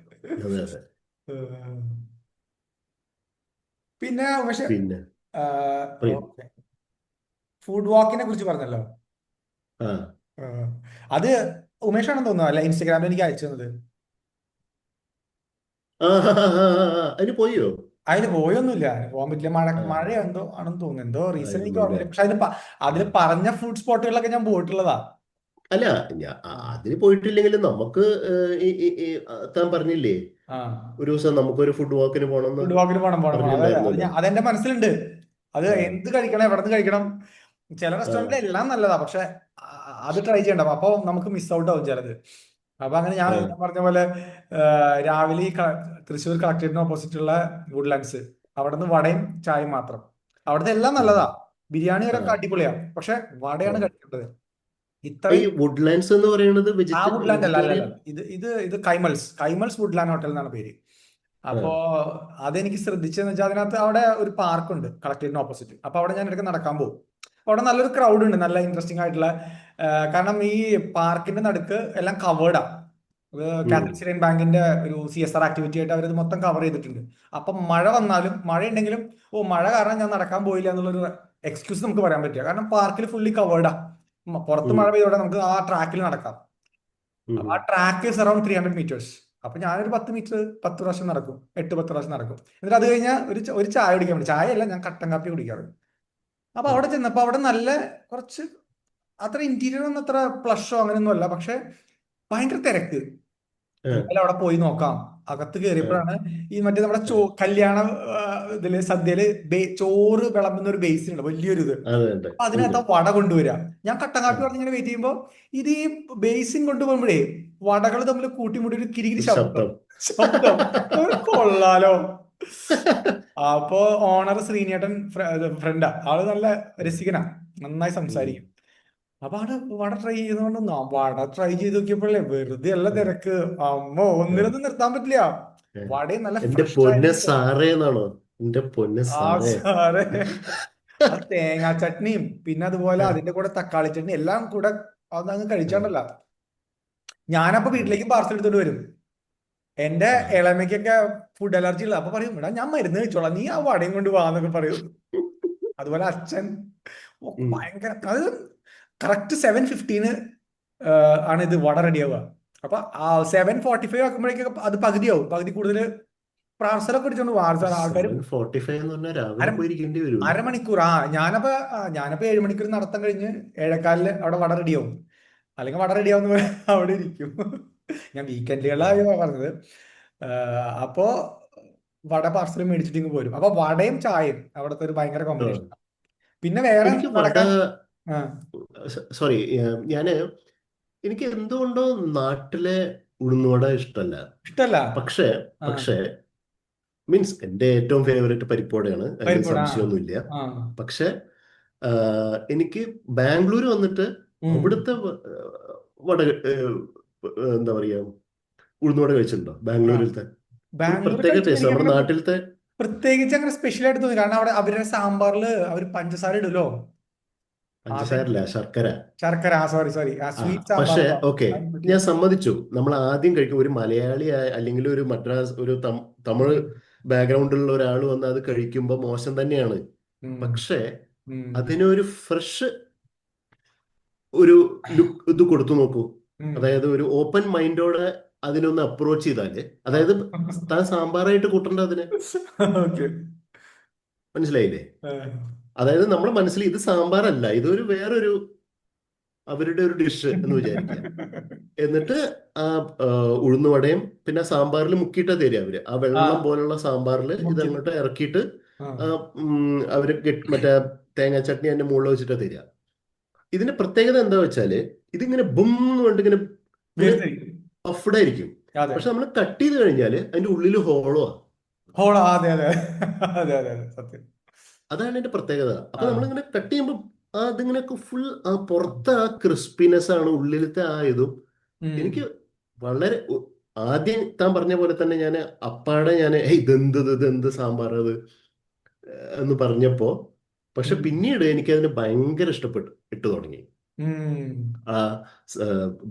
അതെ അതെ. ഏഹ്, പിന്നെ പക്ഷെ പിന്നെ പറയൂ. ഓക്കെ, ഫുഡ് വാക്കിനെ കുറിച്ച് പറഞ്ഞല്ലോ. ആ ഏഹ്, അത് ഉമേഷാണെന്ന് തോന്നുന്നു അല്ലെ ഇൻസ്റ്റഗ്രാമിൽ എനിക്ക് അയച്ചു തന്നത്. ആ ആ, ആ, ആ, ആ. അതിന് പോയോ? അതിന് പോയൊന്നുമില്ല, അതിന് പോകാൻ പറ്റില്ല. ആ മഴ എന്തോ ആണെന്ന് തോന്നുന്നു, എന്തോ റീസൺ എനിക്ക് ആയിരുന്നു അല്ലേ? ഓർമ്മയില്ല. പക്ഷെ അതിൽ ആ. പറഞ്ഞ ഫുഡ് സ്പോട്ടുകളിലൊക്കെ ഞാൻ പോയിട്ടുള്ളതാ. അല്ല, ആ അതിന് പോയിട്ടില്ലെങ്കിലും നമുക്ക് താൻ പറഞ്ഞില്ലേ ആ ഒരു ദിവസം നമുക്കൊരു ഫുഡ് വാക്കിന് പോകണമെന്ന് ഫുഡ് വാക്കിന് പോണം പോണം പോണം. അതെ പറഞ്ഞിട്ടുണ്ടായിരുന്നല്ലോ. അതെന്റെ മനസ്സിലുണ്ട്. അത് ആ എന്ത് കഴിക്കണം, എവിടെ നിന്ന് കഴിക്കണം. ചില ആ റെസ്റ്റോറൻറ്റിൽ എല്ലാം നല്ലതാ, പക്ഷെ അത് ട്രൈ ചെയ്യണ്ട. അപ്പൊ നമുക്ക് മിസ് ഔട്ട് ആവും ചിലത്. അപ്പൊ അങ്ങനെ ഞാൻ ആ പറഞ്ഞ പോലെ രാവിലെ ഈ തൃശ്ശൂർ കളക്ടറേറ്റിന് ഓപ്പോസിറ്റ് ഉള്ള വുഡ്ലാൻഡ്സ്, അവിടെ നിന്ന് വടയും ചായയും മാത്രം. അവിടുത്തെ എല്ലാം ആ നല്ലതാ, ബിരിയാണി ആ വരെ അടിപൊളിയാ, പക്ഷെ ആ. വടയാണ് കഴിക്കേണ്ടത്. ഈ ഇത്രയും വുഡ്ലാൻഡ്സ് എന്ന് പറയുന്നത് ആ വുഡ്ലാൻഡ് അല്ല അല്ല വെജിറ്റേറിയൻ. അല്ല, ഇത് കൈമൾസ് വുഡ്ലാൻഡ് ഹോട്ടൽ എന്നാണ് പേര്. ആ അപ്പോ അതെനിക്ക് ശ്രദ്ധിച്ചതെന്ന് വെച്ചാൽ അതിനകത്ത് അവിടെ ഒരു പാർക്കുണ്ട് കളക്ടറേറ്റിന് ഓപ്പോസിറ്റ്. അപ്പൊ അവിടെ ഞാൻ ഇടയ്ക്ക് നടക്കാൻ പോകും. അപ്പൊ അവിടെ നല്ലൊരു ക്രൗഡ് ഉണ്ട്, നല്ല ഇൻട്രസ്റ്റിംഗ് ആയിട്ടുള്ള. കാരണം ഈ പാർക്കിന്റെ നടുക്ക് എല്ലാം കവേർഡാ. ഉം, കാത്തലിക് സിറിയൻ ബാങ്കിന്റെ ഒരു CSR ആക്ടിവിറ്റി ആയിട്ട് അവരത് മൊത്തം കവർ ചെയ്തിട്ടുണ്ട്. അപ്പം മഴ വന്നാലും മഴ ഉണ്ടെങ്കിലും മഴ കാരണം ഞാൻ നടക്കാൻ പോയില്ല എന്നുള്ളൊരു എക്സ്ക്യൂസ് നമുക്ക് പറയാൻ പറ്റില്ല. കാരണം പാർക്കിൽ ഫുള്ളി കവേർഡാ. പുറത്ത് ഉം, മഴ പെയ്തോടെ നമുക്ക് ആ ട്രാക്കിൽ നടക്കാം. ഉം, അപ്പൊ ആ ഉം. Track is around 300 metres. അപ്പൊ ഞാനൊരു 10 മീറ്റർ 10 പ്രാവശ്യം നടക്കും, 8-10 പ്രാവശ്യം നടക്കും. എന്നിട്ട് അത് കഴിഞ്ഞാൽ ഒരു ചായ കുടിക്കാൻ വേണ്ടി, ചായ അല്ല, ഞാൻ കട്ടൻ കാപ്പി കുടിക്കാറ്. അപ്പൊ അവിടെ ചെന്നപ്പോ അവിടെ നല്ല കുറച്ച് അത്ര ഇന്റീരിയർ ഒന്നും അത്ര പ്ലഷോ അങ്ങനെയൊന്നും അല്ല, പക്ഷെ ഭയങ്കര തിരക്ക്. എന്തായാലും അവിടെ പോയി നോക്കാം. അകത്ത് കയറിയപ്പോഴാണ് ഈ മറ്റേ നമ്മുടെ കല്യാണ ഇതില് സദ്യയില് ചോറ് വിളമ്പുന്ന ഒരു ബേസിൻ ഉണ്ട്, വലിയൊരു ഇത്. അതെ അപ്പൊ അതിനകത്ത് ഉണ്ട്. ആ വട കൊണ്ടുവരിക. ഞാൻ കട്ടൻ കാപ്പി പറഞ്ഞ് ഇങ്ങനെ വെയിറ്റ് ചെയ്യുമ്പോ ഇത് ഈ ബേസിൻ കൊണ്ടുപോകുമ്പോഴേ വടകൾ തമ്മിൽ കൂട്ടിമുട്ടി ഒരു കിരികിരി ഒരു ശബ്ദം ശബ്ദം. ശബ്ദം കൊള്ളാലോ. അപ്പൊ ഓണർ ശ്രീനേട്ടൻ ഫ്രണ്ടാ, ആള് നല്ല രസികനാ, നന്നായി സംസാരിക്കും. അപ്പൊ അവിടെ വട ട്രൈ ചെയ്തുകൊണ്ട് വട ട്രൈ ചെയ്ത് നോക്കിയപ്പോഴേ വെറുതെ അല്ല തിരക്ക്. അമ്മോ, ഒന്നിനൊന്നും നിർത്താൻ പറ്റില്ല. വടയും നല്ല എന്റെ ഫ്രഷ് പൊന്നെ ആയിരിക്കും. സാറേ എന്നാണോ? എന്റെ പൊന്നെ ആ സാറേ. സാറേ, ആ തേങ്ങാ ചട്നിയും പിന്നെ അതുപോലെ അതിന്റെ കൂടെ തക്കാളി ചട്നി എല്ലാം കൂടെ അതങ്ങ് കഴിച്ചാണ്ടല്ല. ഞാനപ്പോ വീട്ടിലേക്കും പാർസൽ എടുത്തോണ്ട് വരും. എന്റെ ഇളമയ്ക്കൊക്കെ ഫുഡ് അലർജി ഉള്ള, അപ്പൊ പറയും, എടാ ഞാൻ മരുന്ന് കഴിച്ചോളാം, നീ ആ വടയും കൊണ്ട് വാന്നൊക്കെ പറയും. അതുപോലെ അച്ഛൻ ഭയങ്കര, അത് കറക്റ്റ് 7:15 ആണ് ഇത് വട റെഡി ആവുക. അപ്പൊ 7:45 ആക്കുമ്പോഴേക്കും അത് പകുതിയാവും, പകുതി കൂടുതൽ പാർസലൊക്കെ പിടിച്ചോണ്ട് ആൾക്കാർ 7:45 എന്ന് പറഞ്ഞാൽ രാവിലെ പോയിരിക്കേണ്ടി വരൂല്ലേ? അരമണിക്കൂർ. ഞാനപ്പോ 7 മണിക്കൂർ നടത്തം കഴിഞ്ഞ് 7:15 അവിടെ വട റെഡിയാവും. അല്ലെങ്കിൽ വട റെഡിയാവുന്ന അവിടെ ഇരിക്കും. ഞാൻ വീക്കെൻഡുകളായി പറഞ്ഞത്. അപ്പോ വട പാർസൽ മേടിച്ചിട്ട് ഇങ്ങ് പോരും. അപ്പൊ വടയും ചായയും അവിടുത്തെ ഒരു ഭയങ്കര കോമ്പിനേഷൻ. പിന്നെ വേറെ എനിക്ക് വട, നടക്കാൻ സോറി, ഞാന് എനിക്ക് എന്തുകൊണ്ടോ നാട്ടിലെ ഉഴുന്നുവട ഇഷ്ടമല്ല. ഇഷ്ടല്ല. പക്ഷേ ആ പക്ഷേ മീൻസ് എൻ്റെ ഏറ്റവും ഫേവറേറ്റ് പരിപ്പോടെയാണ്, അതിൽ പരിപ്പുവട. സംശയമൊന്നുമില്ല. ആ പക്ഷെ എനിക്ക് ബാംഗ്ലൂർ വന്നിട്ട് ഉം. അവിടുത്തെ വട, എന്താ പറയാ, ഉഴുന്നുവട കഴിച്ചിട്ടുണ്ടോ ആ ബാംഗ്ലൂരിലത്തെ? ഒരു ബാംഗ്ലൂർ പ്രത്യേക കഴിച്ചിട്ട് ടേസ്റ്റ് എനിക്ക് നമ്മുടെ അങ്ങനെ നാട്ടിലത്തെ. പ്രത്യേകിച്ച് അങ്ങനെ സ്പെഷ്യൽ ആയിട്ട് തോന്നി. കാരണം അവിടെ അവരുടെ സാമ്പാറില് അവർ പഞ്ചസാര ഇടുമല്ലോ ആദ്യം. പഞ്ചസാരല്ല, ശർക്കര. ശർക്കര, സോറി സോറി, ആ ആ സ്വീറ്റ് പക്ഷേ സാമ്പാർ. ഓക്കെ, ഞാൻ സമ്മതിച്ചു, നമ്മൾ ആദ്യം കഴിക്കും, ഒരു മലയാളി അല്ലെങ്കിൽ ഒരു മദ്രാസ്, ഒരു തമിഴ് ബാക്ക്ഗ്രൗണ്ടിലുള്ള ഒരാൾ വന്ന് അത് കഴിക്കുമ്പോൾ മോശം തന്നെയാണ്. പക്ഷേ അതിനൊരു ഫ്രഷ് ഒരു ലുക്ക് ഇത് കൊടുത്തു നോക്കൂ. അതായത് ഒരു ഓപ്പൺ മൈൻഡോടെ അതിനൊന്ന് അപ്രോച്ച് ചെയ്താല്, അതായത് താൻ സാമ്പാറായിട്ട് കൂട്ടണ്ട അതിനെ. ഓക്കെ. മനസ്സിലായില്ലേ? അതായത് നമ്മുടെ മനസ്സിൽ ഇത് സാമ്പാറല്ല, ഇതൊരു വേറൊരു അവരുടെ ഒരു ഡിഷ് എന്ന് വിചാരിക്കുക. എന്നിട്ട് ആ ഉഴുന്നുവടയും പിന്നെ സാമ്പാറിൽ മുക്കിയിട്ടാ തരിക അവര്. ആ വെള്ളം പോലുള്ള സാമ്പാറിൽ ഇതങ്ങോട്ട് ഇറക്കിയിട്ട് അവര് മറ്റേ തേങ്ങാ ചട്നി അതിന്റെ മുകളിൽ വെച്ചിട്ടാ തരിക. ഇതിന്റെ പ്രത്യേകത എന്താ വെച്ചാല്, ഇതിങ്ങനെ ബും എന്ന് പറഞ്ഞിട്ട് ഇങ്ങനെ ഇങ്ങനെ പഫ്ഡ് ആയിരിക്കും. പക്ഷെ നമ്മൾ കട്ട് ചെയ്ത് കഴിഞ്ഞാല് അതിന്റെ ഉള്ളിൽ ഹോളോ. ഹോളോ, അതെ അതെ അതെ അതെ അതെ, സത്യം. അതാണ് അതിന്റെ പ്രത്യേകത. അപ്പൊ നമ്മളിങ്ങനെ കട്ട് ചെയ്യുമ്പോൾ അതിങ്ങനെയൊക്കെ ഫുൾ ആ പുറത്തെ ആ ക്രിസ്പിനെസ് ആണ്, ഉള്ളിലത്തെ ആ ഇതും എനിക്ക് വളരെ ആദ്യം താൻ പറഞ്ഞ പോലെ തന്നെ ഞാൻ അപ്പാടെ ഞാൻ ഇതെന്ത് സാമ്പാർ അത് എന്ന് പറഞ്ഞപ്പോ, പക്ഷെ പിന്നീട് എനിക്കതിന് ഭയങ്കര ഇട്ട് തുടങ്ങി. ആ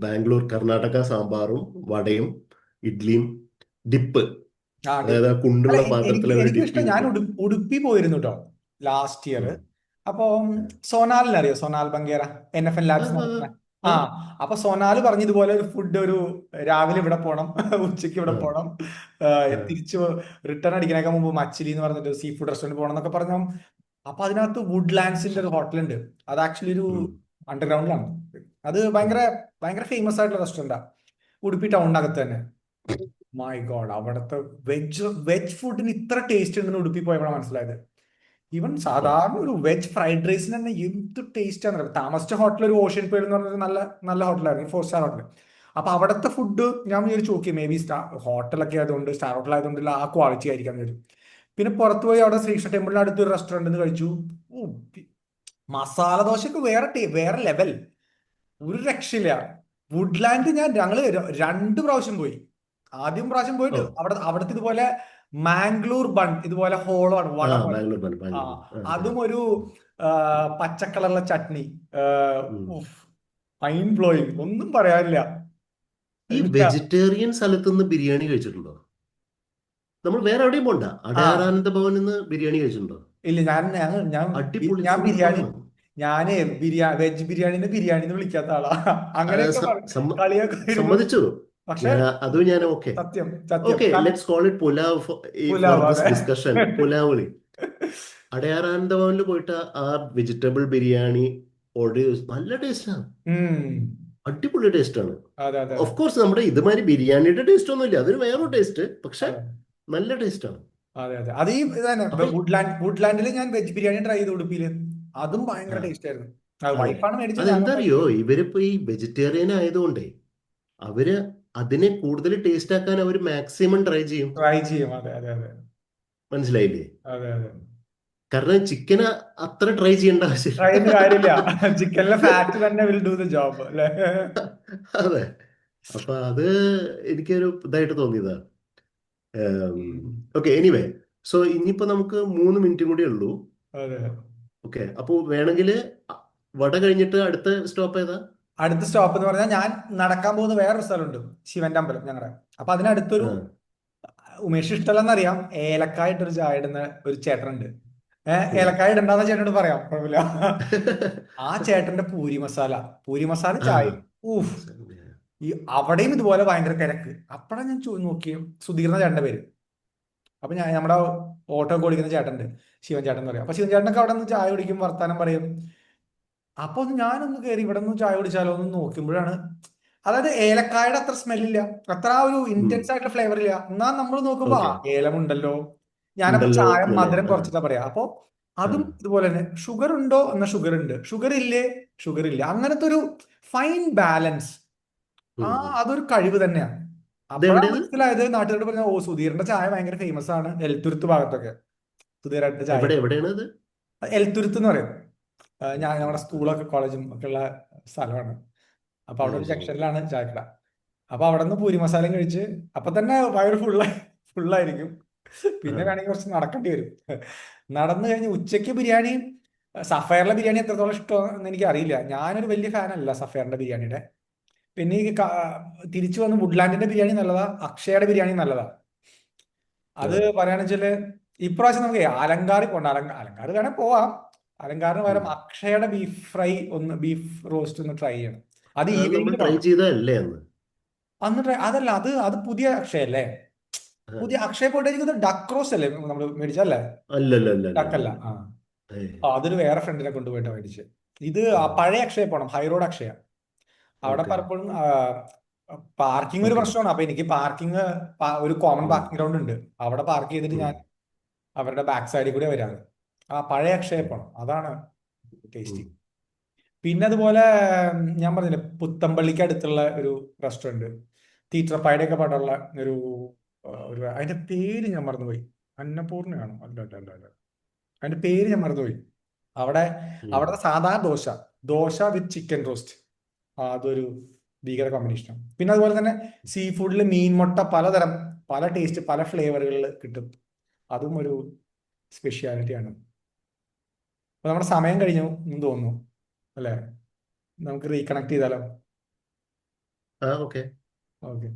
ബാംഗ്ലൂർ കർണാടക സാമ്പാറും വടയും ഇഡ്ലിയും ഡിപ്പ്, അതായത് ആ അല്ല, കുണ്ടുള്ള പാത്രത്തിൽ അവർ എനിക്കും ഡിപ്പ് ഇഷ്ടം. ഞാൻ ചെയ്തിട്ട്. ഉടുപ്പി പോയിരുന്നു കേട്ടോ ലാസ്റ്റ് ഇയർ. അപ്പൊ സോനാലിനെ അറിയോ? സോനാൽ ബംഗേറ, NFL ലാബ്സ് നടത്തുന്ന. ആ അപ്പൊ സോനാല് പറഞ്ഞു ഇതുപോലെ ഒരു ഫുഡ്, ഒരു രാവിലെ ഇവിടെ പോണം, ഉച്ചയ്ക്ക് ഇവിടെ പോണം, തിരിച്ച് റിട്ടേൺ അടിക്കണേക്കാൾ മുമ്പ് മച്ചിലി എന്ന് പറഞ്ഞിട്ട് സീ ഫുഡ് റെസ്റ്റോറൻറ്റ് പോകണം എന്നൊക്കെ പറഞ്ഞു. അപ്പൊ അതിനകത്ത് വുഡ്ലാൻഡ്സിന്റെ ഒരു ഹോട്ടലുണ്ട്. അത് ആക്ച്വലി ഒരു അണ്ടർഗ്രൗണ്ടിലാണ്. അത് ഭയങ്കര ഭയങ്കര ഫേമസ് ആയിട്ടുള്ള റെസ്റ്റോറൻറ്റാ, ഉടുപ്പി ടൗണിനകത്ത് തന്നെ. മൈ ഗോഡ്, അവിടുത്തെ വെജ് ഫുഡിന് ഇത്ര ടേസ്റ്റ് ഉണ്ടെന്ന് ഉടുപ്പി പോയപ്പോഴാണ് മനസ്സിലായത്. ഈവൻ സാധാരണ ഒരു വെജ് ഫ്രൈഡ് റൈസിന് തന്നെ എന്ത് ടേസ്റ്റ് ആണ്. താമസിച്ച ഹോട്ടൽ ഒരു ഓഷ്യൻ പേൾ എന്ന് പറഞ്ഞൊരു നല്ല നല്ല ഹോട്ടലായിരുന്നു, 4 സ്റ്റാർ ഹോട്ടൽ. അപ്പൊ അവിടുത്തെ ഫുഡ് ഞാൻ വിചാരിച്ചു നോക്കി, മേ ബി ഹോട്ടലൊക്കെ ആയതുകൊണ്ട്, സ്റ്റാർ ഹോട്ടൽ ആയതുകൊണ്ട് ആ ക്വാളിറ്റി ആയിരിക്കാൻ വരും. പിന്നെ പുറത്ത് പോയി അവിടെ ശ്രീകൃഷ്ണ ടെമ്പിളിന് അടുത്ത് ഒരു റെസ്റ്റോറൻറ്റിൽ നിന്ന് കഴിച്ചു. മസാല ദോശക്ക് വേറെ ലെവൽ, ഒരു രക്ഷയില്ല. വുഡ്ലാൻഡ് ഞങ്ങള് 2 പ്രാവശ്യം പോയി. ആദ്യം പ്രാവശ്യം പോയിട്ട് അവിടുത്തെ ഇതുപോലെ മാംഗ്ലൂർ ബൺ, ഇതുപോലെ ഹോളോ ആണ്, വട പോലെ. ആ അതും ഒരു പച്ചക്കളറുള്ള ചട്നി, മൈൻഡ് ബ്ലോയിങ്, ഒന്നും പറയാനില്ല. ഈ വെജിറ്റേറിയൻ സ്ഥലത്തുനിന്ന് ബിരിയാണി കഴിച്ചിട്ടുണ്ടോ? നമ്മൾ വേറെ എവിടെയും പോണ്ട, അടയാറാനന്ദ ഭവനിൽ നിന്ന് ബിരിയാണി കഴിച്ചിട്ടുണ്ടോ? ഇല്ല, ഞാൻ അടിപൊളി ഞാൻ ബിരിയാണി, സൂപ്പറാണ്. വെജ് ബിരിയാണിനെ ബിരിയാണി എന്ന് വിളിക്കാത്ത ആളാ. അങ്ങനെയൊക്കെ കളിയൊക്കെ വരുമ്പോ സമ്മതിച്ചു. പക്ഷെ അതും ഞാൻ ഓക്കെ. സത്യം സത്യം okay, let's call it pulao four pulao this അതെ. ഡിസ്കഷൻ. പുലാവ്. അടയാറാനന്ദ ഭവനിൽ പോയിട്ട് ആ വെജിറ്റബിൾ ബിരിയാണി ഓർഡർ ചെയ്ത് നല്ല ടേസ്റ്റാണ്. ഉം. അടിപൊളി ടേസ്റ്റാണ്. അതെ അതെ ഓഫ് അതെ കോഴ്സ് നമ്മുടെ ഇതുമാതിരി ബിരിയാണിയുടെ ടേസ്റ്റ് ഒന്നും ഇല്ല, അതൊരു വേറൊരു ടേസ്റ്റ്, പക്ഷെ അതെ നല്ല ടേസ്റ്റാണ്. അതെ അതെ അത് ഈ ഇതന്നെ അപ്പൊ വുഡ്ലാൻഡിൽ ഞാൻ വെജ് ബിരിയാണി ട്രൈ ചെയ്ത് ഉടുപ്പിയില്. അതും ഭയങ്കര ആ, ടേസ്റ്റ് ആയിരുന്നു. അത് അതെ, വൈഫാണ് മേടിച്ചത്, അതെന്താ ഞാനൊന്നും അറിയോ, കഴിച്ചില്ല. ഇവരിപ്പോ ഈ വെജിറ്റേറിയൻ ആയതുകൊണ്ടേ അവര് അതിനെ കൂടുതൽ ടേസ്റ്റ് ആക്കാൻ അവർ മാക്സിമം ട്രൈ ചെയ്യും. ട്രൈ ചെയ്യും. അതെ അതെ അതെ മനസ്സിലായില്ലേ? അതെ അതെ കാരണം ചിക്കന് അത്ര ട്രൈ ചെയ്യേണ്ട ആവശ്യമില്ല. ട്രൈ ചെയ്തിട്ട് കാര്യമില്ല. ചിക്കനിലെ ഫാറ്റ് തന്നെ വിൽ ഡു ദ ജോബ് അല്ലേ? അതെ, അപ്പൊ അത് എനിക്കൊരു ഇതായിട്ട് തോന്നിയതാ. ഉം. ഓക്കെ, എനിവേ, സോ ഇനിയിപ്പോ നമുക്ക് 3 മിനിറ്റും കൂടി ഉള്ളൂ. അതെ ഓക്കെ, അപ്പൊ വേണമെങ്കിൽ വട കഴിഞ്ഞിട്ട് അടുത്ത സ്റ്റോപ്പ് ഏതാ? അടുത്ത സ്റ്റോപ്പ് എന്ന് പറഞ്ഞാൽ ഞാൻ നടക്കാൻ പോകുന്ന വേറൊരു സ്ഥലമുണ്ട്, ശിവന്റെ അമ്പലം ഞങ്ങളുടെ. അപ്പൊ അതിനടുത്തൊരു ആ. ഉമേഷ് ഇഷ്ടമല്ലെന്നറിയാം, ഏലക്കായ ഇട്ടൊരു ചായ ഇടുന്ന ഒരു ചേട്ടനുണ്ട്. ഉം. ഏലക്കായ ഇടണ്ടെന്ന് ചേട്ടനോട് പറയാം, കുഴപ്പമില്ല. ആ ചേട്ടന്റെ പൂരി മസാല ആ, ചായ. ഊഫ്. ഈ അവിടെയും ഇതുപോലെ ഭയങ്കര തിരക്ക്. അപ്പഴാണ് ഞാൻ നോക്കിയും സുധീർന്ന ചേട്ടന്റെ പേര്. അപ്പൊ ഞാൻ നമ്മുടെ ഓട്ടോ ഒക്കെ ഓടിക്കുന്ന ചേട്ടന്റെ, ശിവൻ ചേട്ടൻ എന്ന് പറയും. അപ്പൊ ശിവൻ ചേട്ടനൊക്കെ അവിടെ നിന്ന് ചായ കുടിക്കും, വർത്താനം പറയും. അപ്പൊ ഞാനൊന്ന് കയറി ഇവിടെ നിന്ന് ചായ കുടിച്ചാലോ എന്ന് നോക്കുമ്പോഴാണ്, അതായത് ഏലക്കായുടെ അത്ര സ്മെല്ലില്ല, അത്ര ആ ഒരു ഇന്റൻസ് ആയിട്ടുള്ള ഫ്ലേവർ ഇല്ല. എന്നാൽ നമ്മൾ നോക്കുമ്പോ ആ ഓക്കെ, ഏലമുണ്ടല്ലോ. ഞാനപ്പോ ഉണ്ടല്ലോ ചായ എന്നല്ലേ? മധുരം ആ, കുറച്ചിട്ടാ പറയാ. അപ്പൊ ആ. അതും ഇതുപോലെ തന്നെ, ഷുഗർ ഉണ്ടോ എന്നാ ഷുഗർ ഉണ്ട്, ഷുഗർ ഇല്ലേ ഷുഗർ ഇല്ല, അങ്ങനത്തെ ഒരു ഫൈൻ ബാലൻസ്. ആ ഉം, ഉം. അതൊരു കഴിവ് തന്നെയാണ്. അപ്പോഴാണ് ഇതെവിടെയത്? മനസ്സിലായത്, നാട്ടുകാരോട് പറഞ്ഞ ഓ സുധീറിന്റെ ചായ ഭയങ്കര ഫേമസ് ആണ് എൽത്തുരുത്ത് ഭാഗത്തൊക്കെ, സുധീരന്റെ ചായ. എവിടെയാണ് ഇത്? എൽത്തുരുത്ത് എന്ന് പറയും. ഞാൻ നമ്മുടെ എടുത്തുരുത്ത്. സ്കൂളൊക്കെ കോളേജും ഒക്കെ ഉള്ള സ്ഥലമാണ്. അപ്പൊ ഓ, അവിടെ ഒരു ഓ. ജംഗ്ഷനിലാണ് ചായക്കട. അപ്പൊ അവിടെ നിന്ന് പൂരി മസാലയും കഴിച്ച് അപ്പൊ തന്നെ വയറ് ഫുള്ളായിരിക്കും. ആ. പിന്നെ വേണമെങ്കിൽ കുറച്ച് നടക്കേണ്ടി വരും. നടന്നു കഴിഞ്ഞ് ഉച്ചയ്ക്ക് ബിരിയാണി, സഫയറിലെ ബിരിയാണി എത്രത്തോളം ഇഷ്ടമെന്ന് എനിക്ക് അറിയില്ല. ഞാനൊരു വലിയ ഫാനല്ല സഫയറിന്റെ ബിരിയാണിയുടെ. പിന്നെ ഈ തിരിച്ചു വന്ന് വുഡ്ലാൻഡിന്റെ ബിരിയാണി നല്ലതാ, അക്ഷയയുടെ ബിരിയാണി നല്ലതാ. ആ. അത് പറയുകയാണെന്ന് വെച്ചാല് ഇപ്രാവശ്യം നമുക്ക് അലങ്കാറിൽ പോകണ്ട, അലങ്കാർ വേണേ പോവാം. അലങ്കാറിന് ഉം. പകരം അക്ഷയയുടെ ബീഫ് റോസ്റ്റ് ഒന്ന് ട്രൈ ചെയ്യണം. അത് അത് നമ്മൾ ഈവനിങ്ങിൽ ട്രൈ പോകണം. ചെയ്തതല്ലേ അന്ന്? അന്ന് ട്രൈ അതല്ല, അത് പുതിയ അക്ഷയ അല്ലേ? ആ. പുതിയ അക്ഷയ പോയിട്ട് എനിക്ക് ഡക്ക് റോസ്റ്റ് അല്ലേ നമ്മൾ മേടിച്ചല്ലേ? ഡക്കല്ല. അല്ലല്ലല്ലല്ലല്ല. ആ ഏയ്. അതൊരു വേറെ ഫ്രണ്ടിനെ കൊണ്ടുപോയിട്ടാ മേടിച്ച്. ഇത് ആ. ആ പഴയ അക്ഷയ പോണം, ഹൈറോഡ് അക്ഷയ. അവിടെ ഓക്കെ, പലപ്പോഴും പാർക്കിംഗ് ഒരു ഓക്കെ. പ്രശ്നമാണ്. അപ്പൊ എനിക്ക് പാർക്കിംഗ്, ഒരു കോമൺ ഉം, പാർക്കിംഗ് ഗ്രൗണ്ട് ഉണ്ട്, അവിടെ പാർക്ക് ചെയ്തിട്ട് ഉം, ഞാൻ അവരുടെ ബാക്ക് സൈഡിൽ കൂടെ വരാറ്. ആ പഴയ അക്ഷയ ഉം, പോണം, അതാണ് ഉം. ടേസ്റ്റി. പിന്നെ അതുപോലെ ഞാൻ പറഞ്ഞില്ലേ, പുത്തമ്പള്ളിക്ക് അടുത്തുള്ള ഒരു റെസ്റ്റോറന്റ്, തീറ്ററപ്പായുടെ ഒക്കെ പാടുള്ള ഒരു അതിന്റെ പേര് ഞാൻ മറന്നുപോയി. അന്നപൂർണ്ണയാണോ? അല്ല അല്ല അല്ല അല്ല, അതിന്റെ പേര് ഞാൻ മറന്നുപോയി. അവിടെ ഉം. അവിടുത്തെ സാധാരണ ദോശ വിത്ത് ചിക്കൻ റോസ്റ്റ്, അതൊരു ഭീകര കോമ്പിനേഷനാണ്. പിന്നെ അതുപോലെ തന്നെ സീ ഫുഡിൽ മീൻ മുട്ട പലതരം, പല ടേസ്റ്റ്, പല ഫ്ലേവറുകളിൽ കിട്ടും. അതും ഒരു സ്പെഷ്യാലിറ്റിയാണ്. അപ്പൊ നമ്മുടെ സമയം കഴിഞ്ഞു എന്ന് തോന്നുന്നു അല്ലേ? നമുക്ക് റീകണക്ട് ചെയ്താലോ? ആ, ഓക്കെ. ഓക്കെ.